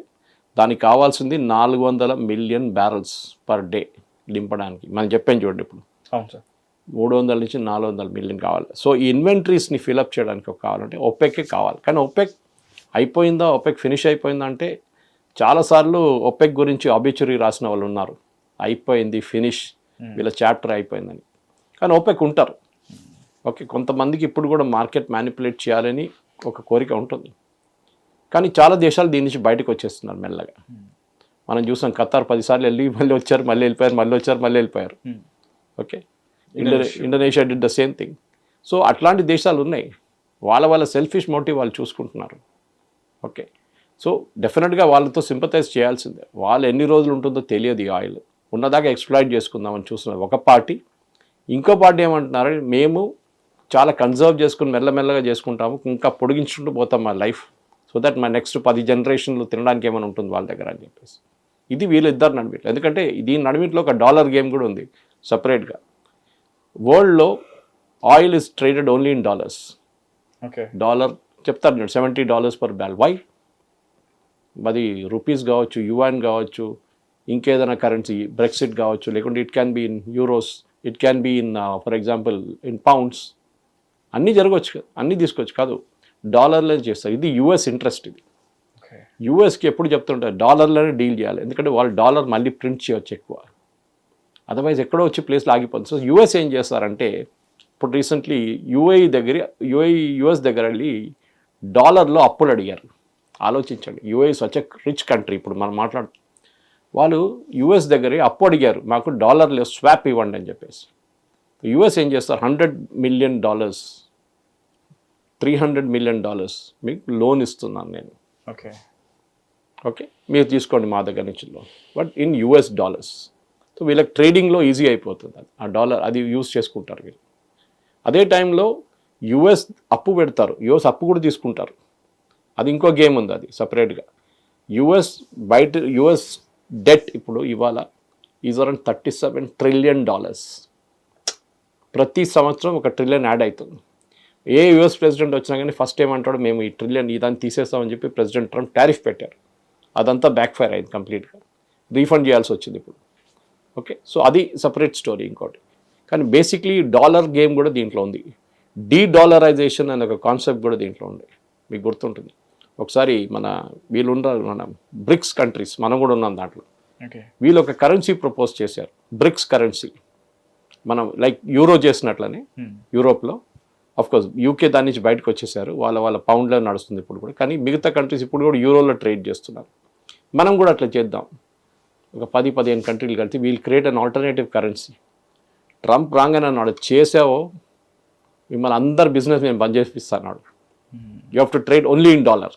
దానికి కావాల్సింది 400 million barrels per day దింపడానికి. మనం చెప్పాను చూడండి, ఇప్పుడు 300 నుంచి 400 million కావాలి. సో ఈ ఇన్వెంటరీస్ని ఫిలప్ చేయడానికి కావాలంటే ఒపెక్కే కావాలి. కానీ ఒపెక్ అయిపోయిందా, ఒపెక్ ఫినిష్ అయిపోయిందా అంటే, చాలాసార్లు ఒపెక్ గురించి ఆబిచురీ రాసిన వాళ్ళు ఉన్నారు, అయిపోయింది, ఫినిష్, వీళ్ళ చాప్టర్ అయిపోయిందని. కానీ ఒపెక్ ఉంటారు. ఓకే, కొంతమందికి ఇప్పుడు కూడా మార్కెట్ మ్యానిపులేట్ చేయాలని ఒక కోరిక ఉంటుంది. కానీ చాలా దేశాలు దీని నుంచి బయటకు వచ్చేస్తున్నారు మెల్లగా. మనం చూసాం, ఖతార్ 10 సార్లు వెళ్ళి మళ్ళీ వచ్చారు, మళ్ళీ వెళ్ళిపోయారు, మళ్ళీ వచ్చారు, మళ్ళీ వెళ్ళిపోయారు. Okay, Indonesia did the same thing. So అట్లాంటి దేశాలు ఉన్నాయి, వాళ్ళ సెల్ఫిష్ మోటివ్ వాళ్ళు చూసుకుంటున్నారు. ఓకే, సో డెఫినెట్గా వాళ్ళతో సింపథైజ్ చేయాల్సిందే. వాళ్ళు ఎన్ని రోజులు ఉంటుందో తెలియదు ఈ ఆయిల్. ఉన్నదాకా ఎక్స్ప్లాయిట్ చేసుకుందామని చూస్తున్నారు ఒక పార్టీ. ఇంకో పార్టీ ఏమంటున్నారు, మేము చాలా కన్జర్వ్ చేసుకుని మెల్లమెల్లగా చేసుకుంటాము, ఇంకా పొడిగించుకుంటూ పోతాం మా లైఫ్, సో దట్ మా నెక్స్ట్ 10 జనరేషన్లు తినడానికి ఏమైనా ఉంటుంది వాళ్ళ దగ్గర అని చెప్పేసి. ఇది వీళ్ళిద్దరు నడిమిట్లో. ఎందుకంటే దీని నడిమిట్లో ఒక డాలర్ గేమ్ కూడా ఉంది సపరేట్గా. వరల్డ్లో oil is traded only in dollars. Okay, dollar చెప్తారు నేను $70 per barrel. వై? అది రూపీస్ కావచ్చు, యువాన్ కావచ్చు, ఇంకేదైనా కరెన్సీ, బ్రెక్సిట్ కావచ్చు, లేకుంటే it can be in euros, it can be in for example in pounds, అన్నీ జరగవచ్చు కదా, అన్నీ తీసుకోవచ్చు కాదు, డాలర్లే చేస్తారు. ఇది యూఎస్ ఇంట్రెస్ట్. ఇది యూఎస్కి ఎప్పుడు చెప్తుంటారు డాలర్లోనే డీల్ చేయాలి, ఎందుకంటే వాళ్ళు డాలర్ మళ్ళీ ప్రింట్ చేయవచ్చు ఎక్కువ, అదర్వైజ్ ఎక్కడో వచ్చి ప్లేస్లో ఆగిపోతుంది. సో యూఎస్ ఏం చేస్తారంటే ఇప్పుడు రీసెంట్లీ యూఎస్ దగ్గర వెళ్ళి డాలర్లో అప్పులు అడిగారు. ఆలోచించండి, UAE such a rich country. ఇప్పుడు మనం వాళ్ళు యూఎస్ దగ్గర అప్పు అడిగారు, మాకు డాలర్లో స్వాప్ ఇవ్వండి అని చెప్పేసి. యూఎస్ ఏం చేస్తారు, $100 million, $300 million మీకు లోన్ ఇస్తున్నాను నేను, ఓకే మీరు తీసుకోండి మా దగ్గర నుంచి loan, but in US dollars. So వీళ్ళకి ట్రేడింగ్లో ఈజీ అయిపోతుంది, ఆ డాలర్ అది యూస్ చేసుకుంటారు వీళ్ళు. అదే టైంలో యూఎస్ అప్పు పెడతారు, యూఎస్ అప్పు కూడా తీసుకుంటారు, అది ఇంకో గేమ్ ఉంది, అది సపరేట్గా. యూఎస్ డెట్ ఇప్పుడు ఇవాళ ఈజ్ అరౌండ్ $37 trillion. ప్రతి సంవత్సరం $1 trillion యాడ్ అవుతుంది. ఏ యూఎస్ ప్రెసిడెంట్ వచ్చినా కానీ ఫస్ట్ ఏమంటాడు, మేము ఈ ట్రిలియన్ ఇదాన్ని తీసేస్తామని చెప్పి ప్రెసిడెంట్ ట్రంప్ టారిఫ్ పెట్టారు. అదంతా బ్యాక్ ఫైర్ అయింది, కంప్లీట్గా రీఫండ్ చేయాల్సి వచ్చింది ఇప్పుడు. ఓకే, సో అది సపరేట్ స్టోరీ ఇంకోటి. కానీ బేసిక్లీ డాలర్ గేమ్ కూడా దీంట్లో ఉంది. డీడాలరైజేషన్ అనే ఒక కాన్సెప్ట్ కూడా దీంట్లో ఉంది, మీకు గుర్తుంటుంది. ఒకసారి మన బ్రిక్స్ కంట్రీస్, మనం కూడా ఉన్నాం దాంట్లో. వీళ్ళు ఒక కరెన్సీ ప్రపోజ్ చేశారు, బ్రిక్స్ కరెన్సీ. మనం లైక్ యూరో చేసినట్లనే యూరోప్లో, కోర్స్ యూకే దాని నుంచి బయటకు వచ్చేసారు, వాళ్ళ పౌండ్లో నడుస్తుంది ఇప్పుడు కూడా. కానీ మిగతా కంట్రీస్ ఇప్పుడు కూడా యూరోలో ట్రేడ్ చేస్తున్నారు. మనం కూడా అట్లా చేద్దాం, ఒక 10-15 కంట్రీలు కలిసి we'll create an alternative currency. Trump రాగానే అన్నాడు, చేసావో మిమ్మల్ని అందరు బిజినెస్ నేను బంద్ చేపిస్తాను, you have to trade only in dollar.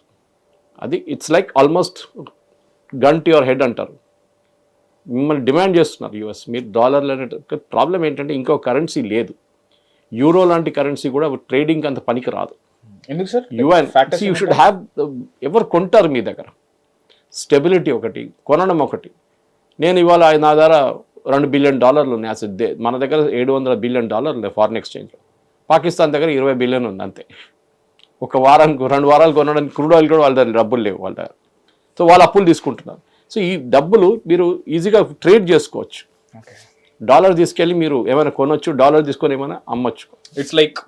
అది it's like almost gun to your head అంటారు. మిమ్మల్ని డిమాండ్ చేస్తున్నారు యూఎస్, మీరు డాలర్లోనే. ప్రాబ్లం ఏంటంటే ఇంకో కరెన్సీ లేదు, యూరో లాంటి కరెన్సీ కూడా ట్రేడింగ్ అంత పనికి రాదు. ఎందుకు sir? UN you should have, ఎవరు కొంటారు మీ దగ్గర, స్టెబిలిటీ ఒకటి, కొనడం ఒకటి. నేను ఇవాళ నా దగ్గర $2 billion ఉన్నాయి అసలు, మన దగ్గర $700 billion ఫారిన్ ఎక్స్చేంజ్లో. పాకిస్తాన్ దగ్గర $20 billion ఉంది అంతే. ఒక వారానికి 2 వారాలు కొనడానికి క్రూడ్ ఆయిల్ కూడా వాళ్ళ దగ్గర డబ్బులు లేవు వాళ్ళ దగ్గర. సో వాళ్ళు అప్పులు తీసుకుంటున్నారు. సో ఈ డబ్బులు మీరు ఈజీగా ట్రేడ్ చేసుకోవచ్చు. డాలర్ తీసుకెళ్ళి మీరు ఏమైనా కొనొచ్చు, డాలర్ తీసుకొని ఏమైనా అమ్మొచ్చు. ఇట్స్ లైక్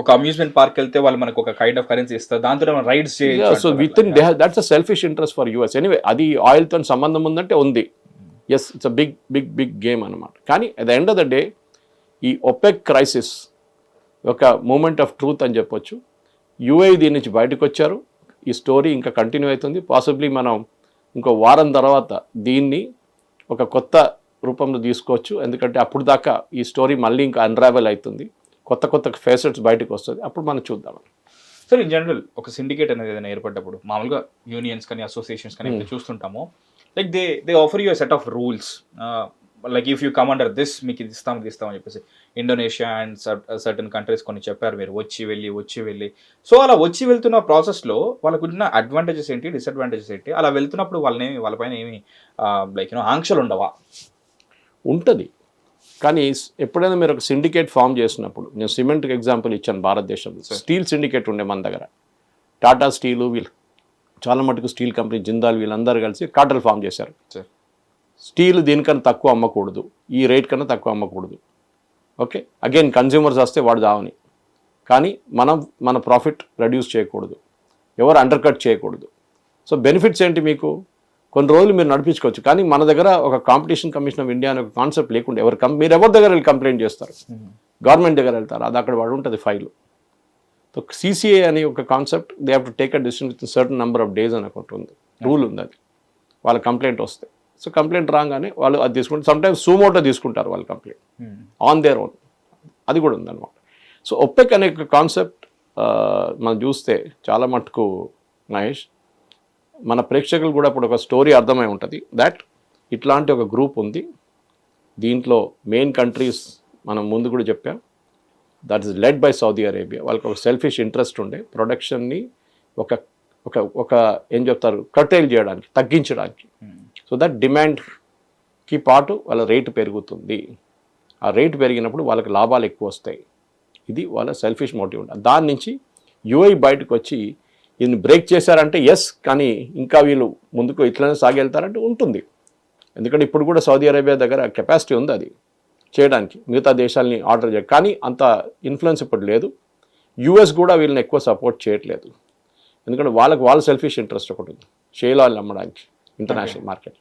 ఒక అమ్యూజ్మెంట్ పార్క్ వెళ్తే వాళ్ళు మనకు ఒక కైండ్ ఆఫ్ కరెన్సీ ఇస్తారు, దాంతో రైడ్స్ చేయొచ్చు. So within that's a selfish interest for US. Anyway అది ఆయిల్తో సంబంధం ఉందంటే ఉంది, yes it's a big game అనమాట. కానీ at the end of the day ఈ ఒపెక్ క్రైసిస్ ఒక మూమెంట్ ఆఫ్ ట్రూత్ అని చెప్పొచ్చు. యూఏఈ దీని నుంచి బయటకు వచ్చారు, ఈ స్టోరీ ఇంకా కంటిన్యూ అవుతుంది. పాసిబ్లీ మనం ఇంకో వారం తర్వాత దీన్ని ఒక కొత్త రూపంలో తీసుకోవచ్చు, ఎందుకంటే అప్పుడు దాకా ఈ స్టోరీ మళ్ళీ ఇంకా అన్రావెల్ అవుతుంది, కొత్త ఫేసెట్స్ బయటకు వస్తుంది, అప్పుడు మనం చూద్దామని. సార్ ఇన్ జనరల్ ఒక సిండికేట్ అనేది ఏదైనా ఏర్పడ్డప్పుడు మామూలుగా యూనియన్స్ కానీ అసోసియేషన్స్ కానీ చూస్తుంటాము, like they offer you set of rules, like if you come under this మీకు ఇది ఇస్తామని చెప్పేసి. ఇండోనేషియా అండ్ సర్టన్ కంట్రీస్ కొన్ని చెప్పారు, మీరు వచ్చి వెళ్ళి. సో అలా వచ్చి వెళ్తున్న ప్రాసెస్లో వాళ్ళకు ఉన్న అడ్వాంటేజెస్ ఏంటి, డిసడ్వాంటేజెస్ ఏంటి, అలా వెళ్తున్నప్పుడు వాళ్ళపైన ఏమి లైక్ ఆంక్షలు ఉండవా? ఉంటుంది, కానీ ఎప్పుడైనా మీరు ఒక సిండికేట్ ఫామ్ చేసినప్పుడు, నేను సిమెంట్కి ఎగ్జాంపుల్ ఇచ్చాను, భారతదేశంలో స్టీల్ సిండికేట్ ఉండే మన దగ్గర. టాటా స్టీలు, వీళ్ళు చాలా మటుకు స్టీల్ కంపెనీ, జిందాల్, వీళ్ళందరూ కలిసి కార్టెల్ ఫామ్ చేశారు. స్టీల్ దీనికన్నా తక్కువ అమ్మకూడదు, ఈ రేట్ కన్నా తక్కువ అమ్మకూడదు. ఓకే, అగైన్ కన్జ్యూమర్స్ వస్తే వాడు దావని, కానీ మన ప్రాఫిట్ రెడ్యూస్ చేయకూడదు, ఎవరు అండర్ కట్ చేయకూడదు. సో బెనిఫిట్స్ ఏంటి, మీకు కొన్ని రోజులు మీరు నడిపించుకోవచ్చు. కానీ మన దగ్గర ఒక కాంపిటీషన్ కమిషన్ ఆఫ్ ఇండియా అనే ఒక కాన్సెప్ట్ లేకుండా మీరు ఎవరి దగ్గర వెళ్ళి కంప్లైంట్ చేస్తారు, గవర్నమెంట్ దగ్గర వెళ్తారు, అది అక్కడ వాడు ఉంటుంది ఫైల్. సో సిసిఏ అనే ఒక concept, they have to take a decision with certain number of days అని ఒకటి ఉంది, రూల్ ఉంది. అది వాళ్ళ కంప్లైంట్ వస్తే, సో కంప్లైంట్ రాగానే వాళ్ళు అది తీసుకుంటారు. సమ్టైమ్స్ సూమోటో తీసుకుంటారు వాళ్ళ కంప్లైంట్ ఆన్ దేర్ ఓన్, అది కూడా ఉందన్నమాట. సో ఒపెక్ అనే కాన్సెప్ట్ మనం చూస్తే చాలా మటుకు మహేష్, మన ప్రేక్షకులు కూడా ఇప్పుడు ఒక స్టోరీ అర్థమై ఉంటుంది, దట్ ఇట్లాంటి ఒక గ్రూప్ ఉంది, దీంట్లో మెయిన్ కంట్రీస్ మనం ముందు కూడా చెప్పాం, that is led by Saudi Arabia. వాళ్ళకి ఒక సెల్ఫిష్ ఇంట్రెస్ట్ ఉండే ప్రొడక్షన్ని ఒక ఒక ఒక ఏం చెప్తారు కర్టైల్ చేయడానికి, తగ్గించడానికి. సో దట్ డిమాండ్కి పాటు వాళ్ళ రేటు పెరుగుతుంది. ఆ రేటు పెరిగినప్పుడు వాళ్ళకి లాభాలు ఎక్కువ వస్తాయి. ఇది వాళ్ళ సెల్ఫిష్ మోటివ్ ఉంటుంది. దాని నుంచి యూఐ బయటకు వచ్చి దీన్ని బ్రేక్ చేశారంటే ఎస్, కానీ ఇంకా వీళ్ళు ముందుకు ఇట్లనే సాగెళ్తారంటే ఉంటుంది. ఎందుకంటే ఇప్పుడు కూడా సౌదీ అరేబియా దగ్గర కెపాసిటీ ఉంది అది చేయడానికి, మిగతా దేశాలని ఆర్డర్ చేయ, కానీ అంత ఇన్ఫ్లుయెన్స్ ఇప్పుడు లేదు. యూఎస్ కూడా వీళ్ళని ఎక్కువ సపోర్ట్ చేయట్లేదు, ఎందుకంటే వాళ్ళ సెల్ఫిష్ ఇంట్రెస్ట్ ఒకటి ఉంది షేల్ ఆయిల్ అమ్మడానికి ఇంటర్నేషనల్ మార్కెట్.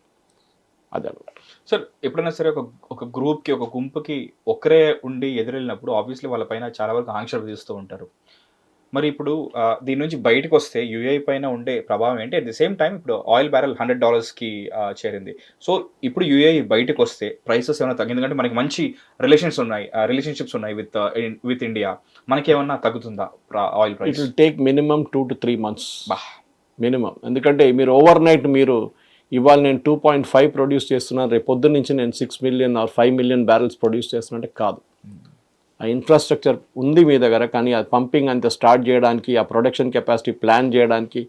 అదే అనమాట. సార్ ఎప్పుడైనా సరే ఒక గ్రూప్కి, ఒక గుంపుకి ఒకరే ఉండి ఎదురెళ్ళినప్పుడు ఆబ్వియస్లీ వాళ్ళ పైన చాలా వరకు ఆంక్షలు విధిస్తూ ఉంటారు. మరి ఇప్పుడు దీని నుంచి బయటకు వస్తే యూఏ పైన ఉండే ప్రభావం ఏంటి? అట్ ది సేమ్ టైం ఇప్పుడు ఆయిల్ బ్యారెల్ $100కి చేరింది. సో ఇప్పుడు యూఏ బయటకు వస్తే ప్రైసెస్ ఏమైనా తగ్గింది? ఎందుకంటే మనకి మంచి రిలేషన్షిప్స్ ఉన్నాయి విత్ ఇండియా. మనకి ఏమన్నా తగ్గుతుందా oil price? It will take minimum 2 to 3 months minimum. ఎందుకంటే మీరు ఓవర్ నైట్ మీరు ఇవాళ నేను 2.5 ప్రొడ్యూస్ చేస్తున్నాను, రేపు పొద్దున్న నుంచి నేను 6 million or 5 million barrels produce చేస్తున్నా అంటే కాదు. ఆ ఇన్ఫ్రాస్ట్రక్చర్ ఉంది మీ దగ్గర, కానీ ఆ పంపింగ్ అంతా స్టార్ట్ చేయడానికి, ఆ ప్రొడక్షన్ కెపాసిటీ ప్లాన్ చేయడానికి,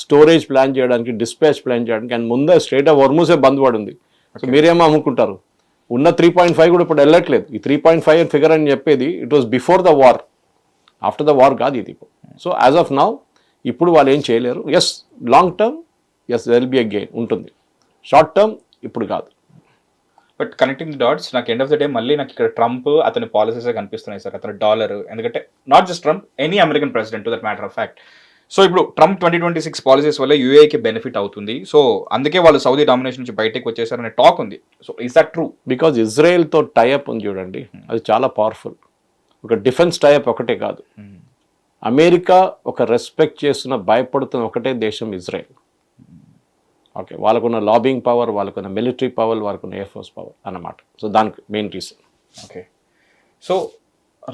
స్టోరేజ్ ప్లాన్ చేయడానికి, డిస్పాచ్ ప్లాన్ చేయడానికి, అండ్ ముందే స్ట్రేట్ ఆఫ్ హోర్ముజే బంద్ పడి ఉంది. సో మీరేమో అమ్ముకుంటారు, ఉన్న 3.5 కూడా ఇప్పుడు వెళ్ళట్లేదు. ఈ 3.5 ఫిగర్ అని చెప్పేది it was before the war, after the war కాదు ఇది. సో యాజ్ ఆఫ్ నౌ ఇప్పుడు వాళ్ళు ఏం చేయలేరు. As long term as there will be a gain ఉంటుంది, షార్ట్ టర్మ్ ఇప్పుడు కాదు. బట్ కనెక్టింగ్ ది డాట్స్, నాకు ఎండ్ ఆఫ్ ద డే మళ్ళీ నాకు ఇక్కడ ట్రంప్ అతని పాలసీసే కనిపిస్తున్నాయి సార్. అతని డాలర్, ఎందుకంటే not just Trump, any American president to that matter of fact. So ఇప్పుడు ట్రంప్ 2026 పాలసీస్ వల్ల యూఏకి బెనిఫిట్ అవుతుంది. సో అందుకే వాళ్ళు సౌదీ డామినేషన్ నుంచి బయటకు వచ్చేసారనే టాక్ ఉంది. So is that true? Because ఇజ్రాయెల్తో టైఅప్ ఉంది చూడండి, అది చాలా పవర్ఫుల్. ఒక డిఫెన్స్ టైఅప్ ఒకటే కాదు, అమెరికా ఒక రెస్పెక్ట్ చేస్తున్న, భయపడుతున్న ఒకటే దేశం ఇజ్రాయెల్. ఓకే, వాళ్ళకున్న లాబింగ్ పవర్, వాళ్ళకున్న మిలిటరీ పవర్, వాళ్ళకున్న ఎయిర్ ఫోర్స్ పవర్ అన్నమాట. సో దానికి మెయిన్ రీజన్. ఓకే, సో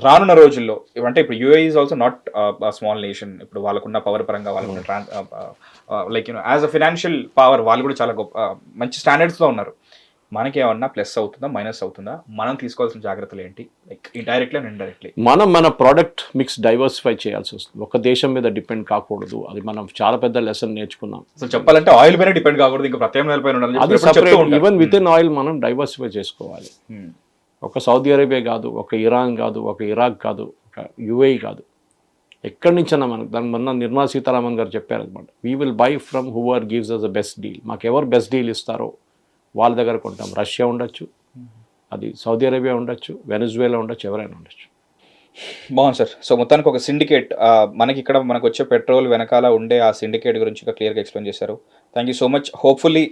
రానున్న రోజుల్లో అంటే ఇప్పుడు UAE is also not small nation. ఇప్పుడు వాళ్ళకున్న పవర్ పరంగా, వాళ్ళకున్న like as a financial power వాళ్ళు కూడా చాలా గొప్ప మంచి స్టాండర్డ్స్లో ఉన్నారు. మనకి ఏమన్నా ప్లస్ అవుతుందా, మైనస్ అవుతుందా? మనం తీసుకోవాల్సిన జాగ్రత్తలు ఏంటి, లైక్ ఇండైరెక్ట్లీ అండ్ ఇండైరెక్ట్లీ? మన ప్రోడక్ట్ మిక్స్ డైవర్సిఫై చేయాల్సి వస్తుంది, ఒక దేశం మీద డిపెండ్ కాకూడదు. అది మనం చాలా పెద్ద లెసన్ నేర్చుకున్నాం. అసలు చెప్పాలంటే ఆయిల్ పైన డిపెండ్ కాకూడదు, ఇంకా ప్రత్యామ్నాయాల పైన ఉండాలి. అది separate, even with in oil మనం డైవర్సిఫై చేసుకోవాలి. ఒక సౌదీ అరేబియా కాదు, ఒక ఇరాన్ కాదు, ఒక ఇరాక్ కాదు, ఒక యుఏఈ కాదు, ఎక్కడి నుంచైనా మనకు. దాని మొన్న నిర్మలా సీతారామన్ గారు చెప్పారనమాట, we will buy from whoever gives us the best deal. మాకు ఎవరు బెస్ట్ డీల్ ఇస్తారో వాళ్ళ దగ్గర కొంటాం. రష్యా ఉండొచ్చు, అది సౌదీ అరేబియా ఉండొచ్చు, వెనజువేలా ఉండొచ్చు, ఎవరైనా ఉండొచ్చు. బాగుంది సార్. సో మొత్తానికి ఒక సిండికేట్, మనకి ఇక్కడ మనకు వచ్చే పెట్రోల్ వెనకాల ఉండే ఆ సిండికేట్ గురించి క్లియర్గా ఎక్స్ప్లెయిన్ చేశారు. Thank you so much. Hopefully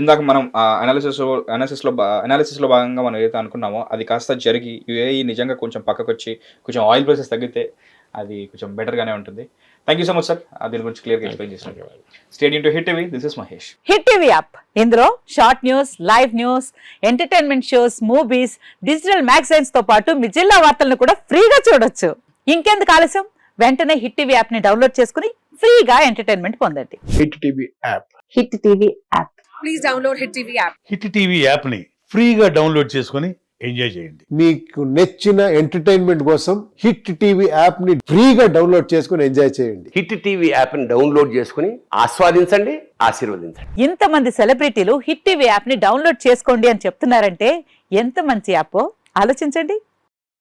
ఇందాక మనం అనాలిసిస్లో భాగంగా మనం ఏదైతే అనుకున్నామో అది కాస్త జరిగి యూఏఈ నిజంగా కొంచెం పక్కకు వచ్చి కొంచెం ఆయిల్ ప్రైసెస్ తగ్గితే అది కొంచెం బెటర్గానే ఉంటుంది. Thank you so much sir, దీని గురించి క్లియర్గా ఎక్స్ప్లెయిన్ చేసినారు. Stay tuned to hit TV. This is Mahesh. Hit TV app, ఇందులో short news, live news, entertainment shows, movies, digital magazines తో పాటు మీ జిల్లా వార్తలను కూడా ఫ్రీగా చూడొచ్చు. ఇంకెందుకు ఆలస్యం, వెంటనే హిట్ టీవీ యాప్ ని డౌన్లోడ్ చేసుకుని ఫ్రీగా ఎంటర్టైన్మెంట్ పొందండి. Hit TV app, hit TV app, please download hit TV app. Hit TV యాప్ని ఫ్రీగా డౌన్లోడ్ చేసుకొని ఎంజాయ్ చేయండి. మీకు నచ్చిన ఎంటర్టైన్మెంట్ కోసం హిట్ టీవీ యాప్ ని ఫ్రీగా డౌన్లోడ్ చేసుకుని ఎంజాయ్ చేయండి. హిట్ టీవీ యాప్ ని డౌన్లోడ్ చేసుకుని ఆస్వాదించండి, ఆశీర్వదించండి. ఇంతమంది సెలబ్రిటీలు హిట్ టీవీ యాప్ ని డౌన్లోడ్ చేసుకోండి అని చెప్తున్నారంటే ఎంత మంచి యాప్ ఆలోచించండి.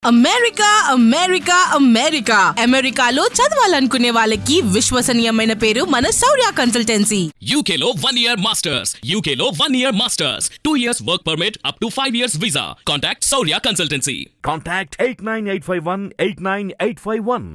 అమెరికా అమెరికా అమెరికా అమెరికాలో చదవాలనుకునే వాళ్ళకి విశ్వసనీయమైన పేరు మన శౌర్య కన్సల్టెన్సీ. UK లో 1 year masters, UK లో 1 year masters, 2 years work permit up to 5 years visa. Contact Saurya Consultancy. Contact 89851 89851.